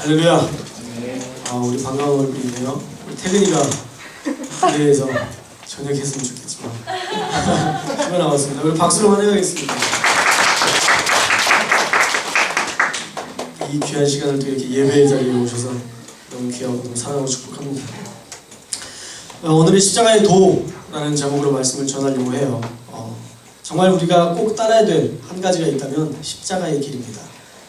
할렐루야. 우리 반가운 얼굴이네요. 우리 태근이가 무대에서 저녁했으면 좋겠지만 휴가 나왔습니다. 우리 박수로 환영하겠습니다. 이 귀한 시간을 또 이렇게 예배의 자리에 오셔서 너무 귀하고 너무 사랑하고 축복합니다. 오늘은 십자가의 도라는 제목으로 말씀을 전하려고 해요. 정말 우리가 꼭 따라야 될 한 가지가 있다면 십자가의 길입니다.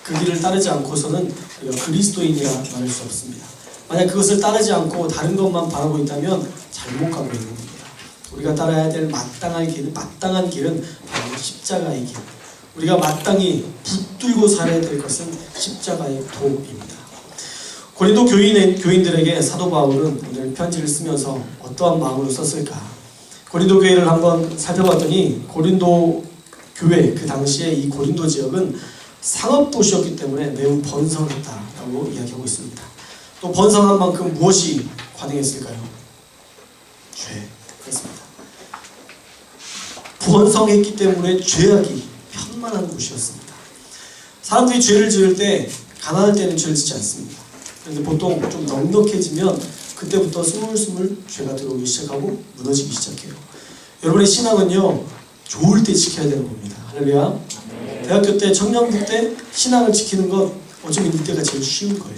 그 길을 따르지 않고서는 우리가 그리스도인이라 말할 수 없습니다. 만약 그것을 따르지 않고 다른 것만 바라고 있다면 잘못 가고 있는 겁니다. 우리가 따라야 될 마땅한 길은 바로 십자가의 길. 우리가 마땅히 붙들고 살아야 될 것은 십자가의 도입니다. 고린도 교인들에게 사도 바울은 오늘 편지를 쓰면서 어떠한 마음으로 썼을까? 고린도 교회를 한번 살펴봤더니 고린도 교회, 그 당시에 이 고린도 지역은 상업도시였기 때문에 매우 번성했다라고 이야기하고 있습니다. 또 번성한 만큼 무엇이 관행했을까요? 죄였습니다. 번성했기 때문에 죄악이 편만한 곳이었습니다. 사람들이 죄를 지을 때 가난할 때는 죄를 짓지 않습니다. 그런데 보통 좀 넉넉해지면 그때부터 스물스물 죄가 들어오기 시작하고 무너지기 시작해요. 여러분의 신앙은요, 좋을 때 지켜야 되는 겁니다. 할렐루야. 대학교 때, 청년부 때 신앙을 지키는 건 어쩌면 이때가 제일 쉬운 거예요.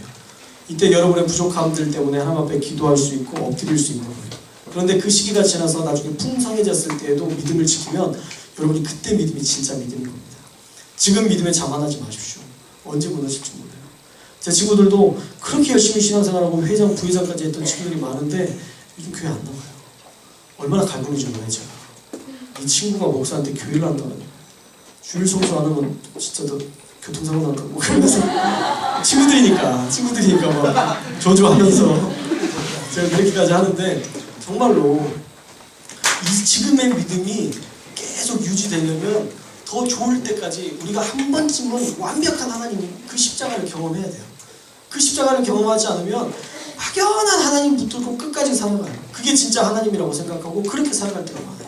이때 여러분의 부족함들 때문에 하나님 앞에 기도할 수 있고 엎드릴 수 있는 거예요. 그런데 그 시기가 지나서 나중에 풍성해졌을 때에도 믿음을 지키면 여러분이 그때 믿음이 진짜 믿음인 겁니다. 지금 믿음에 자만하지 마십시오. 언제 무너질지 몰라요. 제 친구들도 그렇게 열심히 신앙생활하고 회장, 부회장까지 했던 친구들이 많은데 요즘 교회 안 나와요. 얼마나 갈구리 좀 해요, 제가. 이 친구가 목사한테 교회를 안 나가요. 주일 성수 안 하면 진짜 너 교통사고 날까? 뭐 그러면서 친구들이니까 막 조조하면서 제가 그렇게까지 하는데 정말로 이 지금의 믿음이 계속 유지되려면 더 좋을 때까지 우리가 한 번쯤은 완벽한 하나님 그 십자가를 경험해야 돼요. 그 십자가를 경험하지 않으면 막연한 하나님 붙들고 끝까지 살아가요. 그게 진짜 하나님이라고 생각하고 그렇게 살아갈 때가 많아요.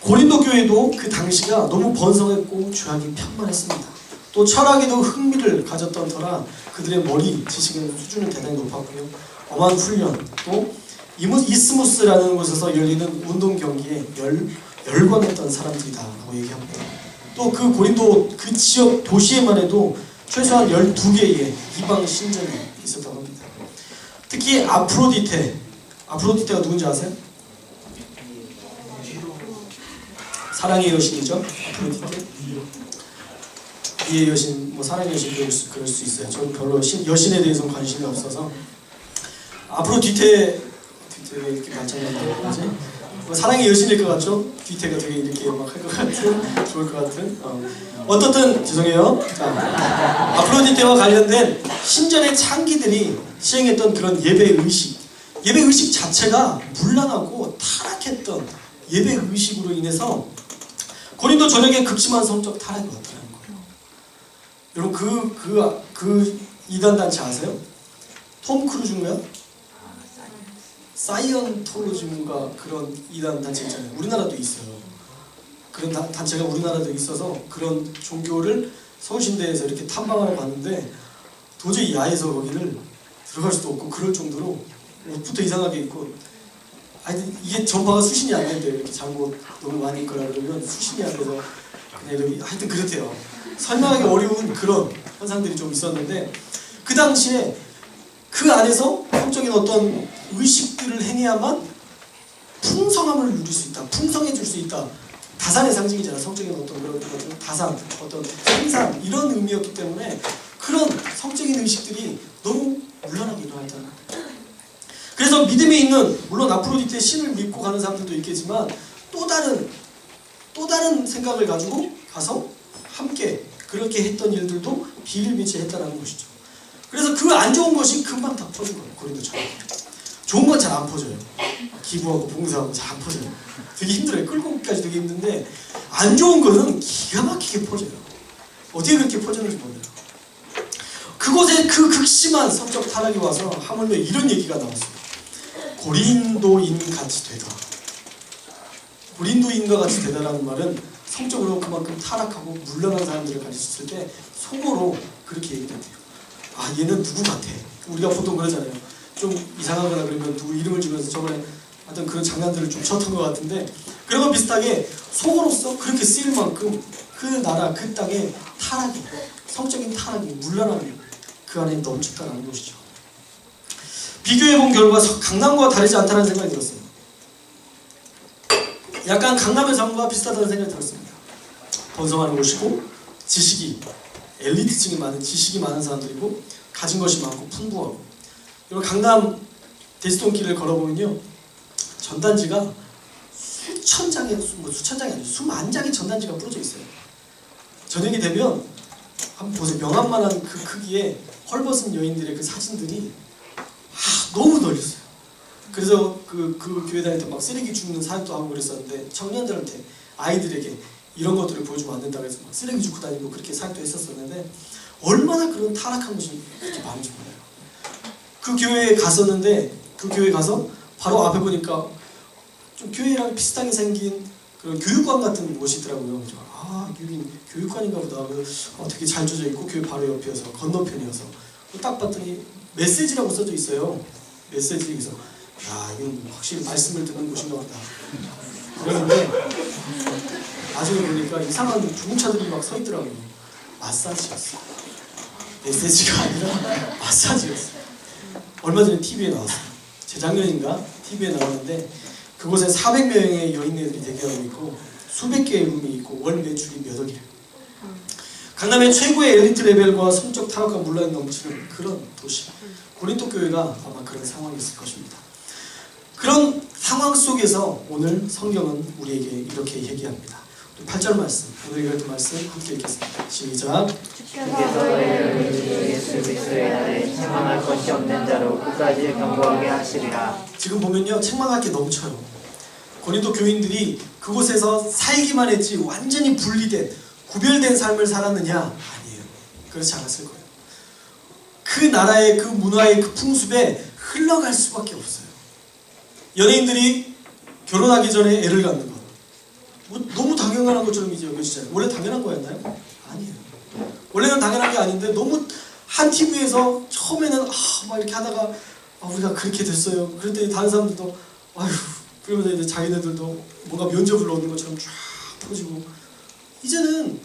고린도 교회도 그 당시가 너무 번성했고 죄악이 편만했습니다. 또 철학에도 흥미를 가졌던 터라 그들의 머리 지식의 수준은 대단히 높았고요. 엄한 훈련, 또 이스무스라는 곳에서 열리는 운동 경기에 열광했던 사람들이다라고 얘기합니다. 또 그 고린도 그 지역 도시에만 해도 최소한 12개의 이방 신전이 있었다고 합니다. 특히 아프로디테가 누군지 아세요? 사랑의 여신이죠. 아프로디테. 이의 여신, 뭐 사랑의 여신 그럴 수 있어요. 저는 별로 여신에 대해서는 관심이 없어서. 아프로디테가 이렇게 마찬가지로 뭐지? 뭐 사랑의 여신일 것 같죠? 뒤태가 되게 이렇게 막 할 것 같은, 좋을 것 같은. 어떻든 죄송해요. 자, 아프로디테와 관련된 신전의 창기들이 시행했던 그런 예배 의식 자체가 문란하고 타락했던 예배 의식으로 인해서 고린도 전역에 극심한 성적 타락이 왔다는 거예요. 여러분 그 이단 단체 아세요? 톰 크루즈인가요? 사이언톨로즘과 그런 이단 단체 있잖아요. 우리나라도 있어요. 그런 단체가 우리나라도 있어서 그런 종교를 서울신대에서 이렇게 탐방하러 갔는데 도저히 야에서 거기를 들어갈 수도 없고 그럴 정도로 옷부터 이상하게 입고, 아니 이게 전파가 수신이 안 된대요. 이렇게 잠옷 너무 많이 입거나 그러면 수신이 안 돼서 그냥 여기 하여튼 그렇대요. 설명하기 어려운 그런 현상들이 좀 있었는데 그 당시에 그 안에서 성적인 어떤 의식들을 행해야만 풍성함을 누릴 수 있다. 풍성해질 수 있다. 다산의 상징이잖아. 성적인 어떤 그런 다산, 어떤 생산 이런 의미였기 때문에 그런 성적인 의식들이 너무 문란하게 일어났다는 거예요. 그래서 믿음에 있는, 물론 아프로디테 신을 믿고 가는 사람들도 있겠지만 또 다른 생각을 가지고 가서 함께 그렇게 했던 일들도 비일비재했다는 것이죠. 그래서 그 안 좋은 것이 금방 다 퍼진 거예요. 고린도처럼. 좋은 건 잘 안 퍼져요. 기부하고 봉사하고 잘 안 퍼져요. 되게 힘들어요. 끌고 오기까지 되게 힘든데 안 좋은 거는 기가 막히게 퍼져요. 어떻게 그렇게 퍼지는지 몰라요. 그곳에 그 극심한 성적 타락이 와서 하물며 이런 얘기가 나왔어요. 고린도인 같이 되다. 고린도인과 같이 되다라는 말은 성적으로 그만큼 타락하고 물러난 사람들을 가르쳤을 때 속어로 그렇게 얘기를 해요. 아 얘는 누구 같아. 우리가 보통 그러잖아요. 좀 이상하거나 그러면 누구 이름을 주면서 저번에 어떤 그런 장난들을 좀 쳤던 것 같은데, 그런 거 비슷하게 속어로서 그렇게 쓰일 만큼 그 나라 그 땅에 타락이, 성적인 타락이, 문란함이 그 안에 넘쳤다는 것이죠. 비교해본 결과 강남과 다르지 않다는 생각이 들었어요. 약간 강남의 삶과 비슷하다는 생각이 들었습니다. 번성하는 곳이고 지식이, 엘리트층이 많은, 지식이 많은 사람들이고 가진 것이 많고 풍부하고. 그리고 강남 대치동길을 걸어보면요, 전단지가 수천 장이, 수천 장이 아니고 수만 장의 전단지가 뿌려져 있어요. 저녁이 되면 한번 보세요. 명함만한 그 크기의 헐벗은 여인들의 그 사진들이 너무 널렸어요. 그래서 그 교회 다닐 때 막 쓰레기 줍는 사역도 하고 그랬었는데, 청년들한테, 아이들에게 이런 것들을 보여주면 안 된다고 해서 막 쓰레기 줍고 다니고 그렇게 사역도 했었었는데, 얼마나 그런 타락한 것이 그렇게 많은지 몰라요. 그 교회에 갔었는데, 그 교회 가서 바로 앞에 보니까 좀 교회랑 비슷하게 생긴 그런 교육관 같은 곳이 있더라고요. 아, 여긴 교육관인가 보다. 되게 잘 져져 있고 교회 바로 옆이어서, 건너편이어서 딱 봤더니 메시지라고 써져 있어요. 메시지. 그래서 야, 이건 확실히 말씀을 듣는 곳인가 보다. 그런데 나중에 보니까 이상한 중차들이 막 서 있더라고요. 마사지였어요. 메시지가 아니라 마사지였어요. 얼마 전에 TV에 나왔어요. 재작년인가 TV에 나왔는데, 그곳에 400명의 여인네들이 대기하고 있고 수백 개의 룸이 있고 월 매출이 몇 억이래요. 강남의 최고의 엘리트 레벨과 성적 타락과 문란이 넘치는 그런 도시, 고린도 교회가 아마 그런 상황이었을 것입니다. 그런 상황 속에서 오늘 성경은 우리에게 이렇게 얘기합니다. 8절 말씀, 오늘 읽을 말씀 함께 읽겠습니다. 시작. 주께서 예수 그리스도의 날에 책망할 것이 없는 자로 끝까지 경고하게 하시리라. 지금 보면요, 책망할 게 넘쳐요. 고린도 교인들이 그곳에서 살기만 했지 완전히 분리된, 구별된 삶을 살았느냐? 아니에요. 그렇지 않았을 거예요. 그 나라의 그 문화의 그 풍습에 흘러갈 수밖에 없어요. 연예인들이 결혼하기 전에 애를 갖는 것, 너무 당연한 것처럼 이제 여겨지잖아요. 원래 당연한 거였나요? 아니에요. 원래는 당연한 게 아닌데, 너무 한 TV에서 처음에는 막 이렇게 하다가 우리가 그렇게 됐어요. 그랬더니 다른 사람들도 아휴, 그러면서 이제 자기네들도 뭔가 면접을 얻는 것처럼 쫙 퍼지고, 이제는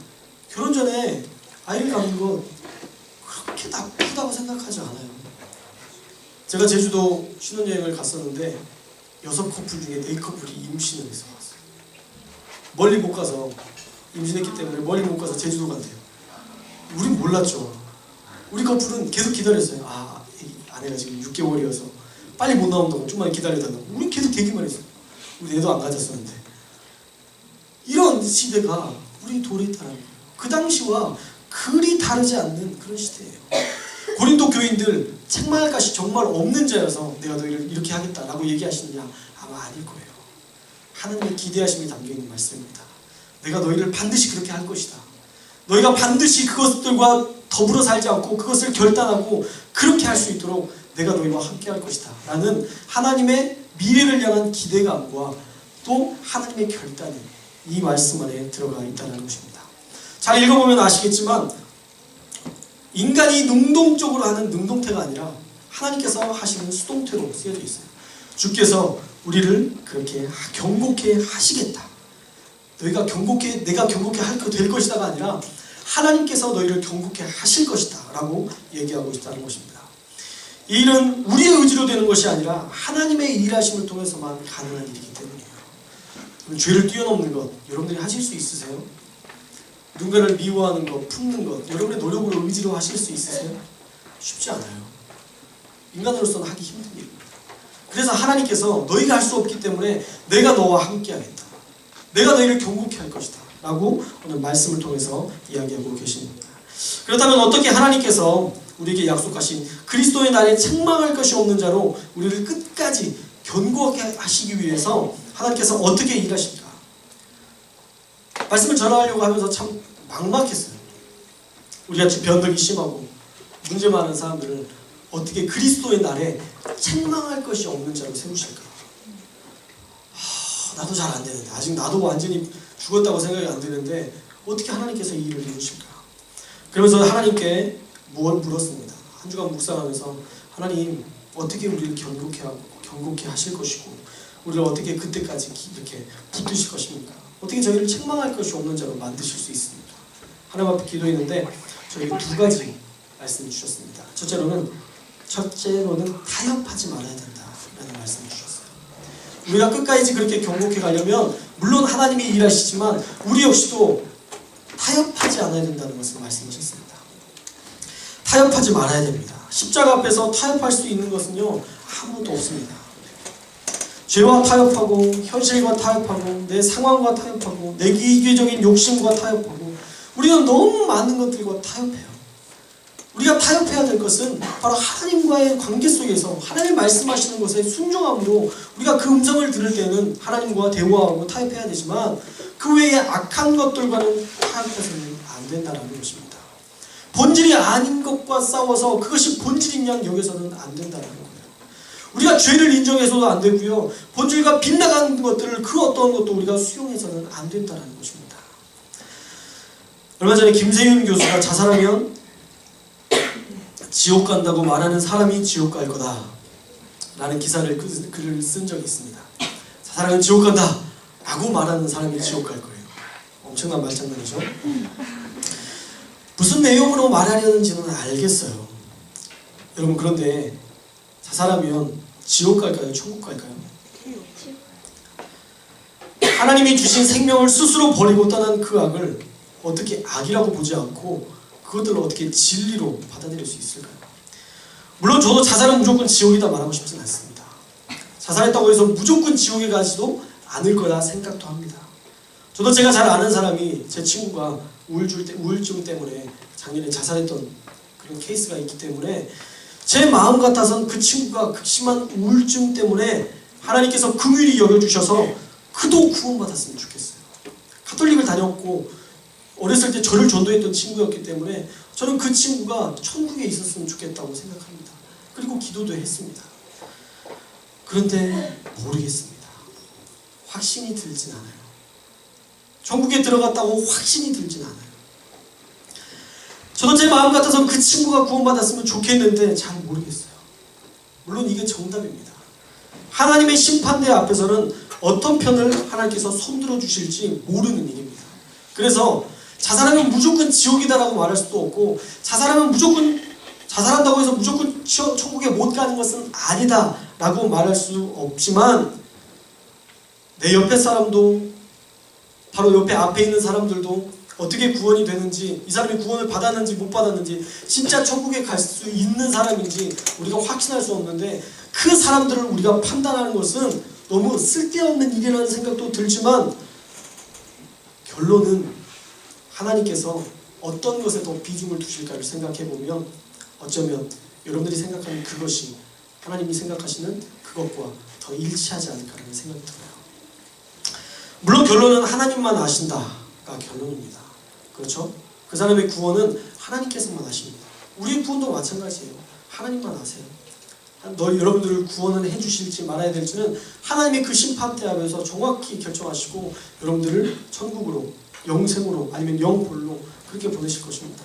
결혼 전에 아이를 갖는 건 그렇게 나쁘다고 생각하지 않아요. 제가 제주도 신혼여행을 갔었는데 6커플 중에 4커플이 임신을 해서 왔어요. 멀리 못 가서, 임신했기 때문에 멀리 못 가서 제주도 간대요. 우린 몰랐죠. 우리 커플은 계속 기다렸어요. 아내가 지금 6개월이어서 빨리 못 나온다고 좀만 기다려달라고. 우린 계속 대기만 했어요. 우리 애도 안 가졌었는데. 이런 시대가 우리 돌에 있다는 거예요. 그 당시와 그리 다르지 않는 그런 시대예요. 고린도 교인들 책망할 것이 정말 없는 자여서 내가 너희를 이렇게 하겠다라고 얘기하시느냐? 아마 아닐 거예요. 하나님의 기대하심이 담겨있는 말씀입니다. 내가 너희를 반드시 그렇게 할 것이다. 너희가 반드시 그것들과 더불어 살지 않고 그것을 결단하고 그렇게 할 수 있도록 내가 너희와 함께 할 것이다 라는 하나님의 미래를 향한 기대감과 또 하나님의 결단이 이 말씀 안에 들어가 있다는 것입니다. 잘 읽어보면 아시겠지만, 인간이 능동적으로 하는 능동태가 아니라 하나님께서 하시는 수동태로 쓰여져 있어요. 주께서 우리를 그렇게 경고케 하시겠다. 너희가 경고케, 내가 경고케 될 것이다가 아니라 하나님께서 너희를 경고케 하실 것이다 라고 얘기하고 있다는 것입니다. 이 일은 우리의 의지로 되는 것이 아니라 하나님의 일하심을 통해서만 가능한 일이기 때문이에요. 죄를 뛰어넘는 것 여러분들이 하실 수 있으세요? 누군가를 미워하는 것, 품는 것 여러분의 노력으로 의지로 하실 수 있으세요? 쉽지 않아요. 인간으로서는 하기 힘든 일입니다. 그래서 하나님께서 너희가 할 수 없기 때문에 내가 너와 함께 하겠다. 내가 너희를 경고케 할 것이다 라고 오늘 말씀을 통해서 이야기하고 계십니다. 그렇다면 어떻게 하나님께서 우리에게 약속하신 그리스도의 날에 책망할 것이 없는 자로 우리를 끝까지 견고하게 하시기 위해서 하나님께서 어떻게 일하실까? 말씀을 전하려고 하면서 참 막막했어요. 우리같이 변덕이 심하고 문제 많은 사람들을 어떻게 그리스도의 날에 책망할 것이 없는 자로 세우실까? 나도 잘 안 되는데, 아직 나도 완전히 죽었다고 생각이 안 되는데 어떻게 하나님께서 이 일을 이루실까? 그러면서 하나님께 무엇을 물었습니다. 한 주간 묵상하면서 하나님 어떻게 우리를 경고케 하실 것이고 우리를 어떻게 그때까지 이렇게 붙드실 것입니까? 어떻게 저희를 책망할 것이 없는 자로 만드실 수 있습니까? 하나님 앞에 기도했는데 저에게 두 가지 말씀을 주셨습니다. 첫째로는 타협하지 말아야 된다라는 말씀을 주셨어요. 우리가 끝까지 그렇게 경고케 가려면 물론 하나님이 일하시지만 우리 역시도 타협하지 않아야 된다는 것을 말씀하셨습니다. 타협하지 말아야 됩니다. 십자가 앞에서 타협할 수 있는 것은요 아무것도 없습니다. 죄와 타협하고 현실과 타협하고 내 상황과 타협하고 내 이기적인 욕심과 타협하고 우리는 너무 많은 것들과 타협해요. 우리가 타협해야 될 것은 바로 하나님과의 관계 속에서 하나님 말씀하시는 것에 순종함으로 우리가 그 음성을 들을 때는 하나님과 대화하고 타협해야 되지만 그 외에 악한 것들과는 타협해서는 안 된다는 것입니다. 본질이 아닌 것과 싸워서 그것이 본질인 양 여기서는 안 된다는 거예요. 우리가 죄를 인정해서도 안 되고요. 본질과 빗나가는 것들을 그 어떤 것도 우리가 수용해서는 안 된다는 것입니다. 얼마 전에 김세윤 교수가 자살하면 지옥 간다고 말하는 사람이 지옥 갈 거다 라는 글을 쓴 적이 있습니다. 자살하면 지옥 간다 라고 말하는 사람이 지옥 갈 거예요. 엄청난 말장난이죠. 무슨 내용으로 말하려는지는 알겠어요. 여러분 그런데 자살하면 지옥 갈까요? 천국 갈까요? 하나님이 주신 생명을 스스로 버리고 떠난 그 악을 어떻게 악이라고 보지 않고 그것들을 어떻게 진리로 받아들일 수 있을까요? 물론 저도 자살은 무조건 지옥이다 말하고 싶진 않습니다. 자살했다고 해서 무조건 지옥에 가지도 않을 거라 생각도 합니다. 저도 제가 잘 아는 사람이 제 친구가 우울증 때문에 작년에 자살했던 그런 케이스가 있기 때문에 제 마음 같아서는 그 친구가 극심한 우울증 때문에 하나님께서 긍휼히 여겨주셔서 그도 구원받았으면 좋겠어요. 가톨릭을 다녔고 어렸을 때 저를 전도했던 친구였기 때문에 저는 그 친구가 천국에 있었으면 좋겠다고 생각합니다. 그리고 기도도 했습니다. 그런데 모르겠습니다. 확신이 들진 않아요. 천국에 들어갔다고 확신이 들진 않아요. 저도 제 마음 같아서 그 친구가 구원받았으면 좋겠는데 잘 모르겠어요. 물론 이게 정답입니다. 하나님의 심판대 앞에서는 어떤 편을 하나님께서 손들어 주실지 모르는 일입니다. 그래서 자살하면 무조건 지옥이다라고 말할 수도 없고 자살한다고 해서 무조건 천국에 못 가는 것은 아니다라고 말할 수 없지만 내 옆에 사람도 바로 옆에 앞에 있는 사람들도 어떻게 구원이 되는지 이 사람이 구원을 받았는지 못 받았는지 진짜 천국에 갈 수 있는 사람인지 우리가 확신할 수 없는데 그 사람들을 우리가 판단하는 것은 너무 쓸데없는 일이라는 생각도 들지만 결론은 하나님께서 어떤 것에 더 비중을 두실까를 생각해보면 어쩌면 여러분들이 생각하는 그것이 하나님이 생각하시는 그것과 더 일치하지 않을까라는 생각이 들어요. 물론 결론은 하나님만 아신다가 결론입니다. 그렇죠? 그 사람의 구원은 하나님께서만 아십니다. 우리의 구원도 마찬가지예요. 하나님만 아세요. 여러분들을 구원을 해주실지 말아야 될지는 하나님의 그 심판대 앞에서 정확히 결정하시고 여러분들을 천국으로 영생으로 아니면 영볼로 그렇게 보내실 것입니다.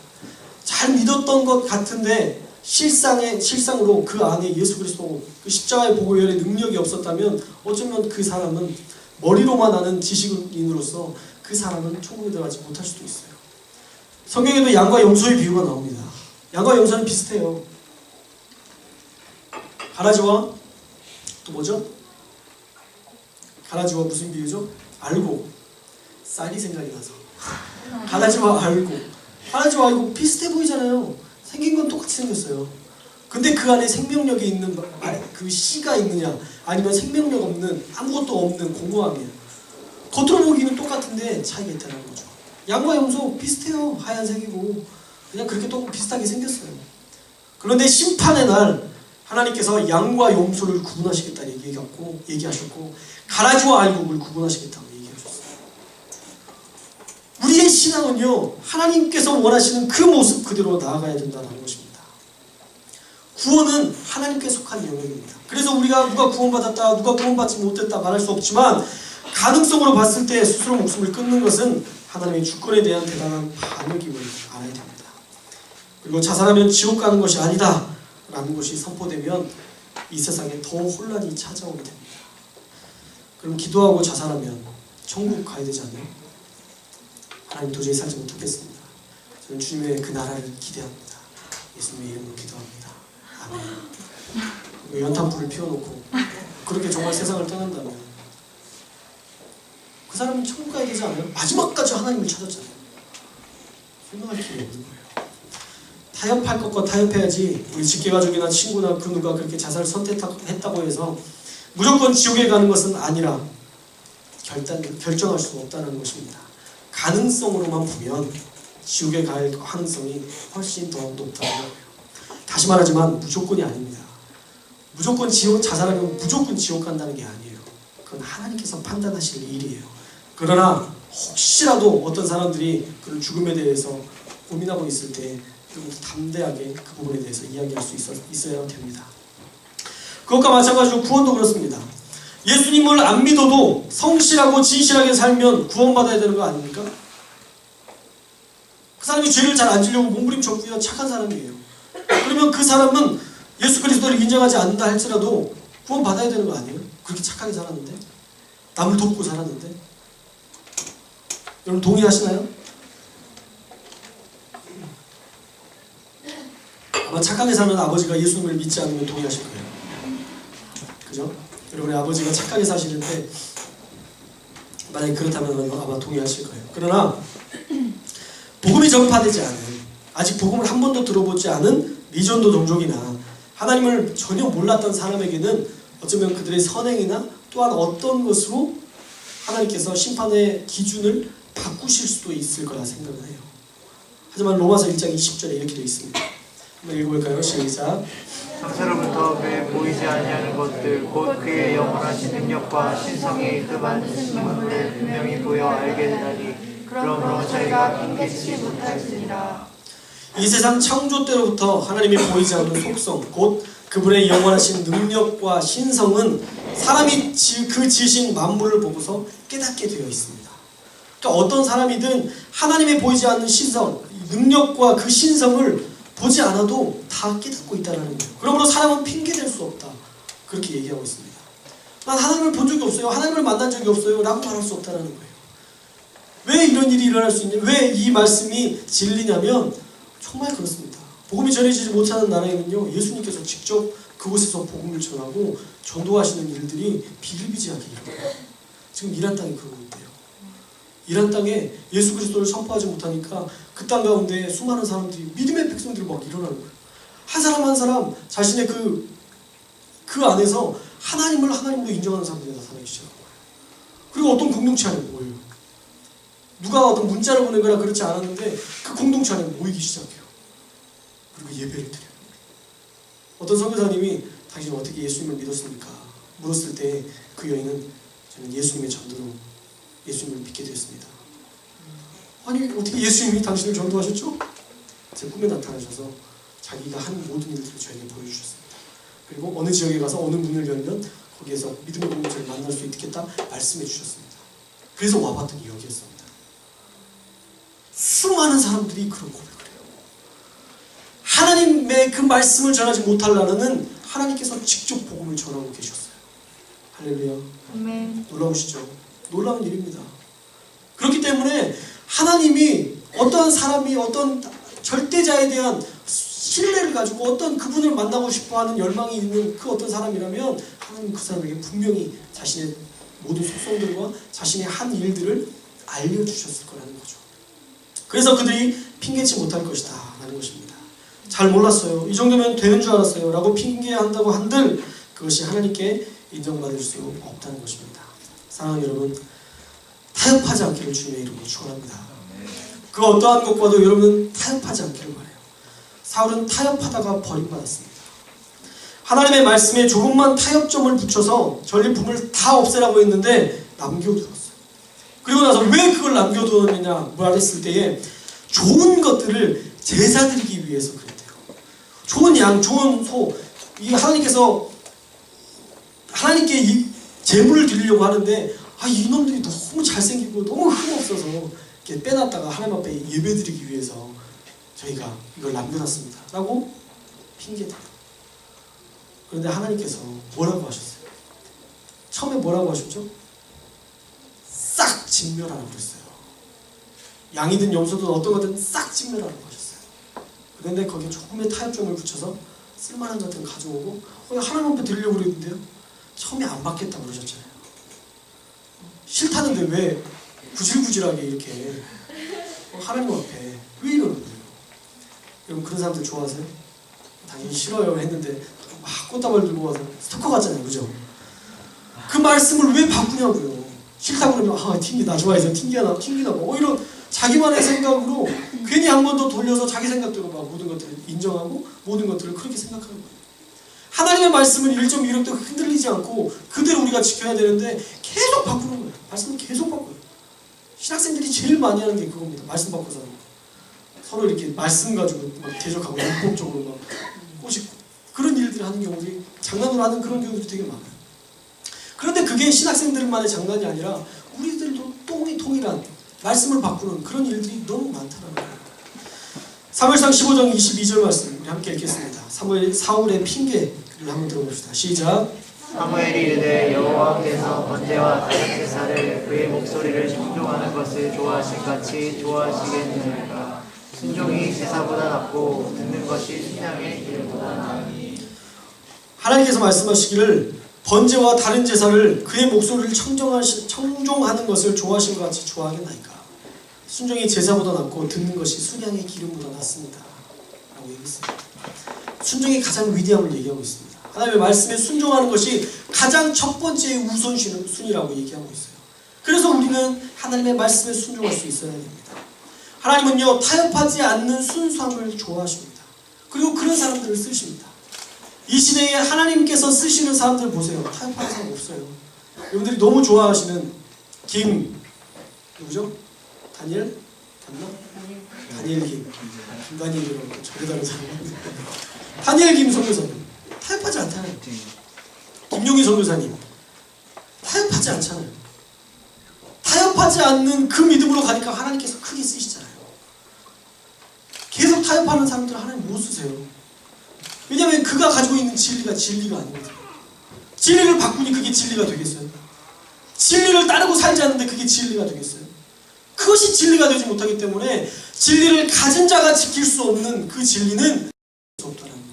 잘 믿었던 것 같은데 실상으로 그 안에 예수 그리스도 그 십자가의 보혈의 능력이 없었다면 어쩌면 그 사람은 머리로만 아는 지식인으로서 그 사람은 천국에 들어가지 못할 수도 있어요. 성경에도 양과 염소의 비유가 나옵니다. 양과 염소는 비슷해요. 가라지와 또 뭐죠? 가라지와 무슨 비유죠? 알고 쌀이 생각이 나서 가라지와 알고 비슷해 보이잖아요. 생긴 건 똑같이 생겼어요. 근데 그 안에 생명력이 있는 그 씨가 있느냐 아니면 생명력 없는 아무것도 없는 공허함이에요. 겉으로 보기는 똑같은데 차이가 있다는 거죠. 양과 염소 비슷해요. 하얀색이고 그냥 그렇게 또 비슷하게 생겼어요. 그런데 심판의 날 하나님께서 양과 염소를 구분하시겠다는 얘기하셨고 가라지와 알곡을 구분하시겠다고 얘기하셨어요. 우리의 신앙은요 하나님께서 원하시는 그 모습 그대로 나아가야 된다는 것입니다. 구원은 하나님께 속한 영역입니다. 그래서 우리가 누가 구원받았다 누가 구원받지 못했다 말할 수 없지만 가능성으로 봤을 때 스스로 목숨을 끊는 것은 하나님의 주권에 대한 대단한 반역임을 알아야 됩니다. 그리고 자살하면 지옥 가는 것이 아니다 라는 것이 선포되면 이 세상에 더 혼란이 찾아오게 됩니다. 그럼 기도하고 자살하면 천국 가야 되지 않나요? 하나님 도저히 살지 못하겠습니다. 저는 주님의 그 나라를 기대합니다. 예수님의 이름으로 기도합니다. 아멘. 연탄불을 피워놓고 그렇게 정말 세상을 떠난다면 그 사람은 천국 가야 되지 않아요? 마지막까지 하나님을 찾았잖아요. 설명할 길이 없는 거예요. 타협할 것과 타협해야지. 우리 직계가족이나 친구나 그 누가 그렇게 자살을 선택했다고 해서 무조건 지옥에 가는 것은 아니라 결정할 수 없다는 것입니다. 가능성으로만 보면 지옥에 갈 가능성이 훨씬 더 높다는 거예요. 다시 말하지만 무조건이 아닙니다. 무조건 자살하면 무조건 지옥 간다는 게 아니에요. 그건 하나님께서 판단하실 일이에요. 그러나 혹시라도 어떤 사람들이 그런 죽음에 대해서 고민하고 있을 때 좀 담대하게 그 부분에 대해서 이야기할 수 있어야 됩니다. 그것과 마찬가지로 구원도 그렇습니다. 예수님을 안 믿어도 성실하고 진실하게 살면 구원받아야 되는 거 아닙니까? 그 사람이 죄를 잘 안 지려고 몸부림쳤고요. 착한 사람이에요. 그러면 그 사람은 예수 그리스도를 인정하지 않는다 할지라도 구원받아야 되는 거 아니에요? 그렇게 착하게 살았는데? 남을 돕고 살았는데? 여러분 동의하시나요? 아마 착하게 사는 아버지가 예수님을 믿지 않으면 동의하실 거예요. 그죠? 여러분의 아버지가 착하게 사시는데 만약에 그렇다면 아마 동의하실 거예요. 그러나 복음이 전파되지 않은, 아직 복음을 한 번도 들어보지 않은 미전도 종족이나 하나님을 전혀 몰랐던 사람에게는 어쩌면 그들의 선행이나 또한 어떤 것으로 하나님께서 심판의 기준을 바꾸실 수도 있을 거라 생각을 해요. 하지만 로마서 1장 20절에 이렇게 되어 있습니다. 한번 읽어볼까요? 시작. 창세로부터 그의 보이지 아니하는 것들 곧 그의 영원하신 능력과 신성이 그 만드신 만물을 분명히 보여 알게 되나니 그러므로 저희가 핑계치 못할지니라. 이 세상 창조 때로부터 하나님이 보이지 않는 속성 곧 그분의 영원하신 능력과 신성은 사람이 그 지으신 만물을 보고서 깨닫게 되어 있습니다. 그러니까 어떤 사람이든 하나님의 보이지 않는 신성, 능력과 그 신성을 보지 않아도 다 깨닫고 있다는 거예요. 그러므로 사람은 핑계댈 수 없다. 그렇게 얘기하고 있습니다. 난 하나님을 본 적이 없어요. 하나님을 만난 적이 없어요. 라고 말할 수 없다는 거예요. 왜 이런 일이 일어날 수 있냐? 왜 이 말씀이 진리냐면 정말 그렇습니다. 복음이 전해지지 못하는 나라에는요. 예수님께서 직접 그곳에서 복음을 전하고 전도하시는 일들이 비일비재하게 일어나요. 지금 이란 땅이 그러고 있대요. 이란 땅에 예수 그리스도를 선포하지 못하니까 그 땅 가운데 수많은 사람들이 믿음의 백성들이 막 일어나는 거예요. 한 사람 한 사람 자신의 그 안에서 하나님으로 인정하는 사람들이 나타나기 시작한 거예요. 그리고 어떤 공동체 안에 모여요. 누가 어떤 문자를 보낸 거라 그렇지 않았는데 그 공동체 안에 모이기 시작해요. 그리고 예배를 드려요. 어떤 선교사님이 당신은 어떻게 예수님을 믿었습니까? 물었을 때 그 여인은 저는 예수님의 전도로 예수님을 믿게 되었습니다. 아니 어떻게 예수님이 당신을 전도하셨죠? 제 꿈에 나타나셔서 자기가 한 모든 일들을 저에게 보여주셨습니다. 그리고 어느 지역에 가서 어느 문을 열면 거기에서 믿음의 공동체를 만날 수 있겠다 말씀해 주셨습니다. 그래서 와봤더니 여기였습니다. 수많은 사람들이 그런 고백을 해요. 하나님의 그 말씀을 전하지 못하려는 하나님께서 직접 복음을 전하고 계셨어요. 할렐루야. 아멘. 놀라우시죠? 놀라운 일입니다. 그렇기 때문에 하나님이 어떤 사람이 어떤 절대자에 대한 신뢰를 가지고 어떤 그분을 만나고 싶어하는 열망이 있는 그 어떤 사람이라면 하나님 그 사람에게 분명히 자신의 모든 속성들과 자신의 한 일들을 알려주셨을 거라는 거죠. 그래서 그들이 핑계치 못할 것이다 라는 것입니다. 잘 몰랐어요. 이 정도면 되는 줄 알았어요 라고 핑계한다고 한들 그것이 하나님께 인정받을 수 없다는 것입니다. 사랑하는 여러분, 타협하지 않기를 주님의 이름으로 축원합니다. 그 어떠한 것과도 여러분은 타협하지 않기를 바라요. 사울은 타협하다가 버림받았습니다. 하나님의 말씀에 조금만 타협점을 붙여서 전리품을 다 없애라고 했는데 남겨두었어요. 그리고 나서 왜 그걸 남겨두었느냐 말했을 때에 좋은 것들을 제사 드리기 위해서 그랬대요. 좋은 양, 좋은 소, 이 하나님께서 하나님께 이 제물을 드리려고 하는데 이놈들이 너무 잘생기고 너무 흠없어서 이렇게 빼놨다가 하나님 앞에 예배드리기 위해서 저희가 이걸 남겨놨습니다 라고 핑계대요. 그런데 하나님께서 뭐라고 하셨어요? 처음에 뭐라고 하셨죠? 싹 진멸하라고 그랬어요. 양이든 염소든 어떤 거든 싹 진멸하라고 하셨어요. 그런데 거기에 조금의 타협점을 붙여서 쓸만한 것들을 가져오고 하나님 앞에 드리려고 그랬는데요, 처음에 안 받겠다고 그러셨잖아요. 싫다는데 왜 구질구질하게 이렇게 하나님 앞에 왜 이러는 거예요? 여러분 그런 사람들 좋아하세요? 당연히 싫어요 했는데 막 꽃다발 들고 와서 스토커 같잖아요, 그죠? 그 말씀을 왜 바꾸냐고요. 싫다고 그러면 튕기 나 좋아해서 튕기나 뭐 이런 자기만의 생각으로 괜히 한 번 더 돌려서 자기 생각대로 막 모든 것들을 인정하고 모든 것들을 그렇게 생각하는 거예요. 하나님의 말씀은 1.1억도 흔들리지 않고 그대로 우리가 지켜야 되는데 계속 바꾸는 거예요. 말씀을 계속 바꿔요. 신학생들이 제일 많이 하는 게 그겁니다. 말씀 바꿔서 하는 거. 서로 이렇게 말씀 가지고 막 대적하고 율법적으로 막 꼬시고 그런 일들을 하는 경우들이 장난으로 하는 그런 경우들이 되게 많아요. 그런데 그게 신학생들만의 장난이 아니라 우리들도 통일한 말씀을 바꾸는 그런 일들이 너무 많다는 거예요. 사무엘상 15장 22절 말씀 우리 함께 읽겠습니다. 사울의 핑계를 한번 들어봅시다. 시작. 사무엘이 이르되 여호와께서 번제와 다른 제사를 그의 목소리를 청종하는 것을 좋아하신 같이 좋아하시겠느냐. 순종이 제사보다 낫고 듣는 것이 순양의 기름보다 나으니. 하나님께서 말씀하시기를 번제와 다른 제사를 그의 목소리를 청종하는 것을 좋아하신 것 같이 좋아하겠나이까. 순종이 제사보다 낫고 듣는 것이 순양의 기름보다 낫습니다 라고 얘기했습니다. 순종이 가장 위대함을 얘기하고 있습니다. 하나님의 말씀에 순종하는 것이 가장 첫 번째 우선순위라고 얘기하고 있어요. 그래서 우리는 하나님의 말씀에 순종할 수 있어야 됩니다. 하나님은요, 타협하지 않는 순수함을 좋아하십니다. 그리고 그런 사람들을 쓰십니다. 이 시대에 하나님께서 쓰시는 사람들 보세요. 타협하는 사람 없어요. 여러분들이 너무 좋아하시는 누구죠? 다니엘? 다니엘 김다니엘이라고 저게 다른 사람인데 다니엘 김 선교사님 타협하지 않잖아요. 김용희 선교사님 타협하지 않잖아요. 타협하지 않는 그 믿음으로 가니까 하나님께서 크게 쓰시잖아요. 계속 타협하는 사람들은 하나님 못 쓰세요. 왜냐하면 그가 가지고 있는 진리가 아니거든요. 진리를 바꾸니 그게 진리가 되겠어요? 진리를 따르고 살지 않는데 그게 진리가 되겠어요? 그것이 진리가 되지 못하기 때문에 진리를 가진 자가 지킬 수 없는 그 진리는 수 없다는 거예요.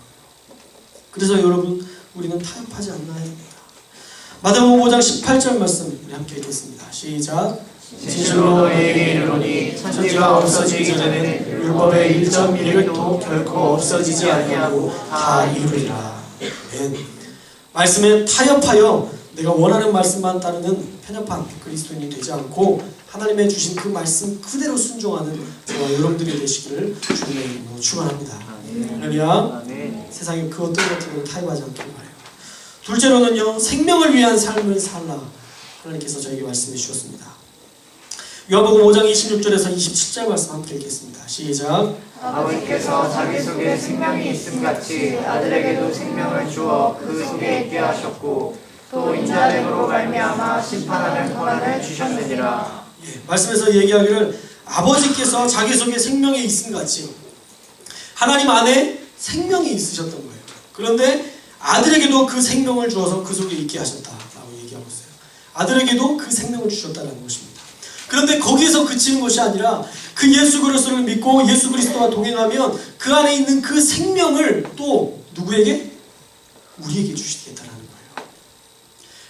그래서 여러분 우리는 타협하지 않나야 합니다. 마태복음 5장 18절 말씀 우리 함께 읽겠습니다. 시작. 진실로 너희에게 이르노니 천지가 없어지기 전에는 율법의 1.1획도 결코 없어지지 아니하고 다 이루리라. 말씀에 타협하여 내가 원하는 말씀만 따르는 편협한 그리스도인이 되지 않고 하나님의 주신 그 말씀 그대로 순종하는 저와 여러분들이 되시기를 주님의 이름으로 축원합니다. 할렐루야. 세상에 그 어떤 것들을 타협하지 않기를 바라요. 둘째로는요, 생명을 위한 삶을 살라. 하나님께서 저에게 말씀해 주셨습니다. 요한복음 5장 26절에서 27절 말씀 함께 읽겠습니다. 시작. 아버지께서 자기 속에 생명이 있음 같이 아들에게도 생명을 주어 그 속에 있게 하셨고 또 인자됨으로 말미암아 심판하는 권한을 주셨느니라. 말씀에서 얘기하기를 아버지께서 자기 속에 생명이 있음 같이 하나님 안에 생명이 있으셨던 거예요. 그런데 아들에게도 그 생명을 주어서 그 속에 있게 하셨다라고 얘기하고 있어요. 아들에게도 그 생명을 주셨다는 것입니다. 그런데 거기에서 그치는 것이 아니라 그 예수 그리스도를 믿고 예수 그리스도와 동행하면 그 안에 있는 그 생명을 또 누구에게? 우리에게 주시겠다는 거예요.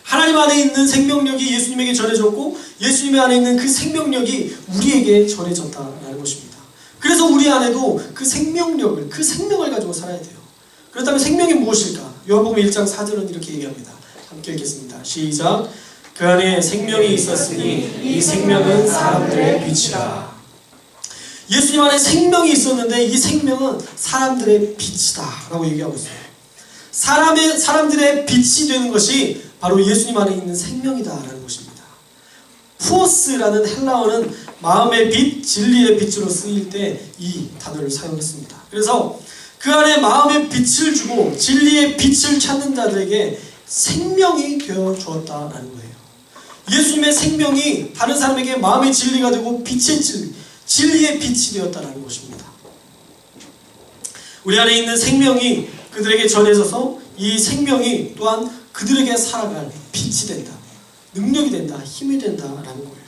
하나님 안에 있는 생명력이 예수님에게 전해졌고 예수님 안에 있는 그 생명력이 우리에게 전해졌다는 것입니다. 그래서 우리 안에도 그 생명력을, 그 생명을 가지고 살아야 돼요. 그렇다면 생명이 무엇일까? 요한복음 1장 4절은 이렇게 얘기합니다. 함께 읽겠습니다. 시작. 그 안에 생명이 있었으니 이 생명은 사람들의 빛이라. 예수님 안에 생명이 있었는데 이 생명은 사람들의 빛이다 라고 얘기하고 있어요. 사람들의 빛이 되는 것이 바로 예수님 안에 있는 생명이다 라는 것입니다. 푸오스라는 헬라어는 마음의 빛, 진리의 빛으로 쓰일 때 이 단어를 사용했습니다. 그래서 그 안에 마음의 빛을 주고 진리의 빛을 찾는 자들에게 생명이 되어 주었다라는 거예요. 예수님의 생명이 다른 사람에게 마음의 진리가 되고 빛의 진리의 빛이 되었다는 것입니다. 우리 안에 있는 생명이 그들에게 전해져서 이 생명이 또한 그들에게 살아갈 빛이 된다, 능력이 된다, 힘이 된다라는 거예요.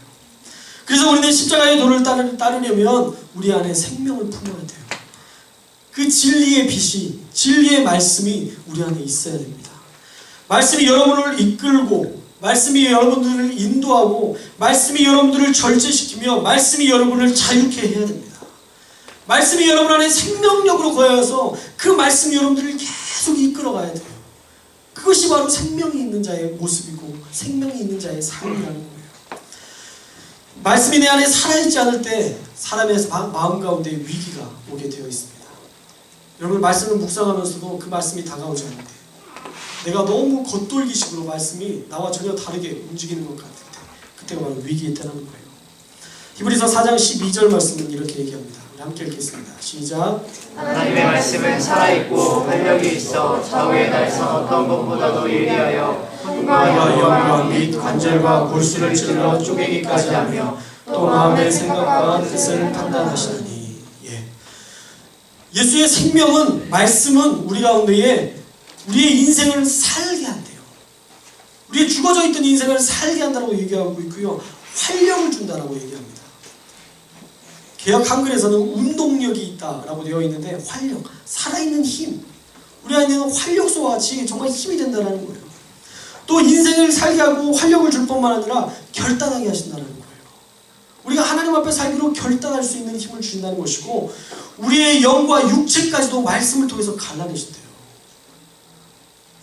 그래서 우리는 십자가의 도를 따르려면 우리 안에 생명을 품어야 돼요. 그 진리의 빛이, 진리의 말씀이 우리 안에 있어야 됩니다. 말씀이 여러분을 이끌고, 말씀이 여러분들을 인도하고, 말씀이 여러분들을 절제시키며, 말씀이 여러분을 자유케 해야 됩니다. 말씀이 여러분 안에 생명력으로 거여서 그 말씀이 여러분들을 계속 이끌어가야 돼요. 그것이 바로 생명이 있는 자의 모습이고 생명이 있는 자의 삶이라는 거예요. 말씀이 내 안에 살아있지 않을 때 사람의 마음 가운데 위기가 오게 되어 있습니다. 여러분, 말씀을 묵상하면서도 그 말씀이 다가오지 않을 때, 내가 너무 겉돌기식으로 말씀이 나와 전혀 다르게 움직이는 것 같을 때, 그때가 바로 위기에 때라는 거예요. 히브리서 4장 12절 말씀은 이렇게 얘기합니다. 우리 함께 읽겠습니다. 시작. 하나님의 말씀은 살아있고 활력이 있어 좌우의 날선 어떤 것보다도 예리하여 혼과 영과 및 관절과 골수를 찔러 쪼개기까지 하며 또 마음의 생각과 뜻을 판단하시나니. 예수의 생명은, 말씀은 우리 가운데에 우리의 인생을 살게 한대요. 우리의 죽어져 있던 인생을 살게 한다고 얘기하고 있고요, 활력을 준다라고 얘기합니다. 개역 한글에서는 운동력이 있다라고 되어 있는데, 활력, 살아있는 힘, 우리 안에 있는 활력소와 같이 정말 힘이 된다는 거예요. 또 인생을 살게 하고 활력을 줄 뿐만 아니라 결단하게 하신다는 거예요. 우리가 하나님 앞에 살기로 결단할 수 있는 힘을 주신다는 것이고, 우리의 영과 육체까지도 말씀을 통해서 갈라내신대요.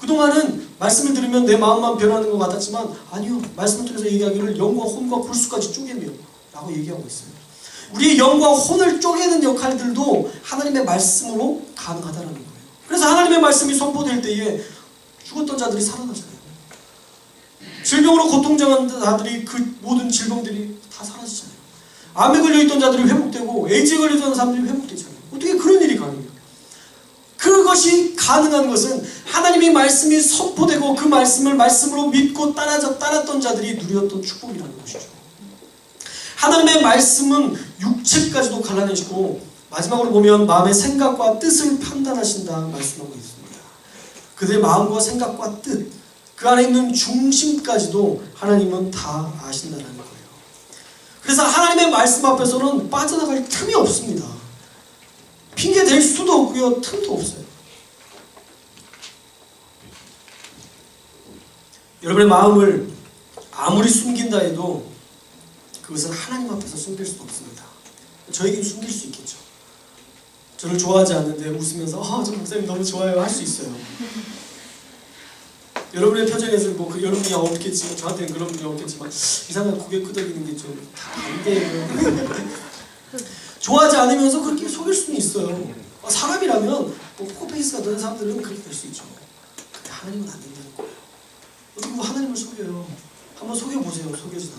그동안은 말씀을 들으면 내 마음만 변하는 것 같았지만, 아니요, 말씀을 통해서 얘기하기를 영과 혼과 골수까지 쪼개며 라고 얘기하고 있어요. 우리의 영과 혼을 쪼개는 역할들도 하나님의 말씀으로 가능하다는 거예요. 그래서 하나님의 말씀이 선포될 때에 죽었던 자들이 살아나잖아요. 질병으로 고통당한 자들이, 그 모든 질병들이 다 사라지잖아요. 암에 걸려있던 자들이 회복되고 에이즈에 걸려있던 사람들이 회복되잖아요. 어떻게 그런 일이 가능해요? 그것이 가능한 것은 하나님의 말씀이 선포되고 그 말씀을 말씀으로 믿고 따랐던 자들이 누렸던 축복이라는 것이죠. 하나님의 말씀은 육체까지도 갈라내시고, 마지막으로 보면 마음의 생각과 뜻을 판단하신다 말씀하고 있습니다. 그들의 마음과 생각과 뜻, 그 안에 있는 중심까지도 하나님은 다 아신다는 거예요. 그래서 하나님의 말씀 앞에서는 빠져나갈 틈이 없습니다. 핑계 댈 수도 없고요, 틈도 없어요. 여러분의 마음을 아무리 숨긴다 해도 그것은 하나님 앞에서 숨길 수 없습니다. 저에게는 숨길 수 있겠죠. 저를 좋아하지 않는데 웃으면서 저 목사님 너무 좋아요 할 수 있어요. 여러분의 표정에서 뭐 여러분이 없겠지만, 저한테는 그런 분이 없겠지만, 이상한 고개 끄덕이는 게 좀 반대예요. 좋아하지 않으면서 그렇게 속일 수는 있어요. 사람이라면 뭐 포커페이스가 되는 사람들은 그렇게 될 수 있죠. 근데 하나님은 안 된다는 거예요. 어떻게 뭐 하나님을 속여요? 한번 속여보세요. 속여지나.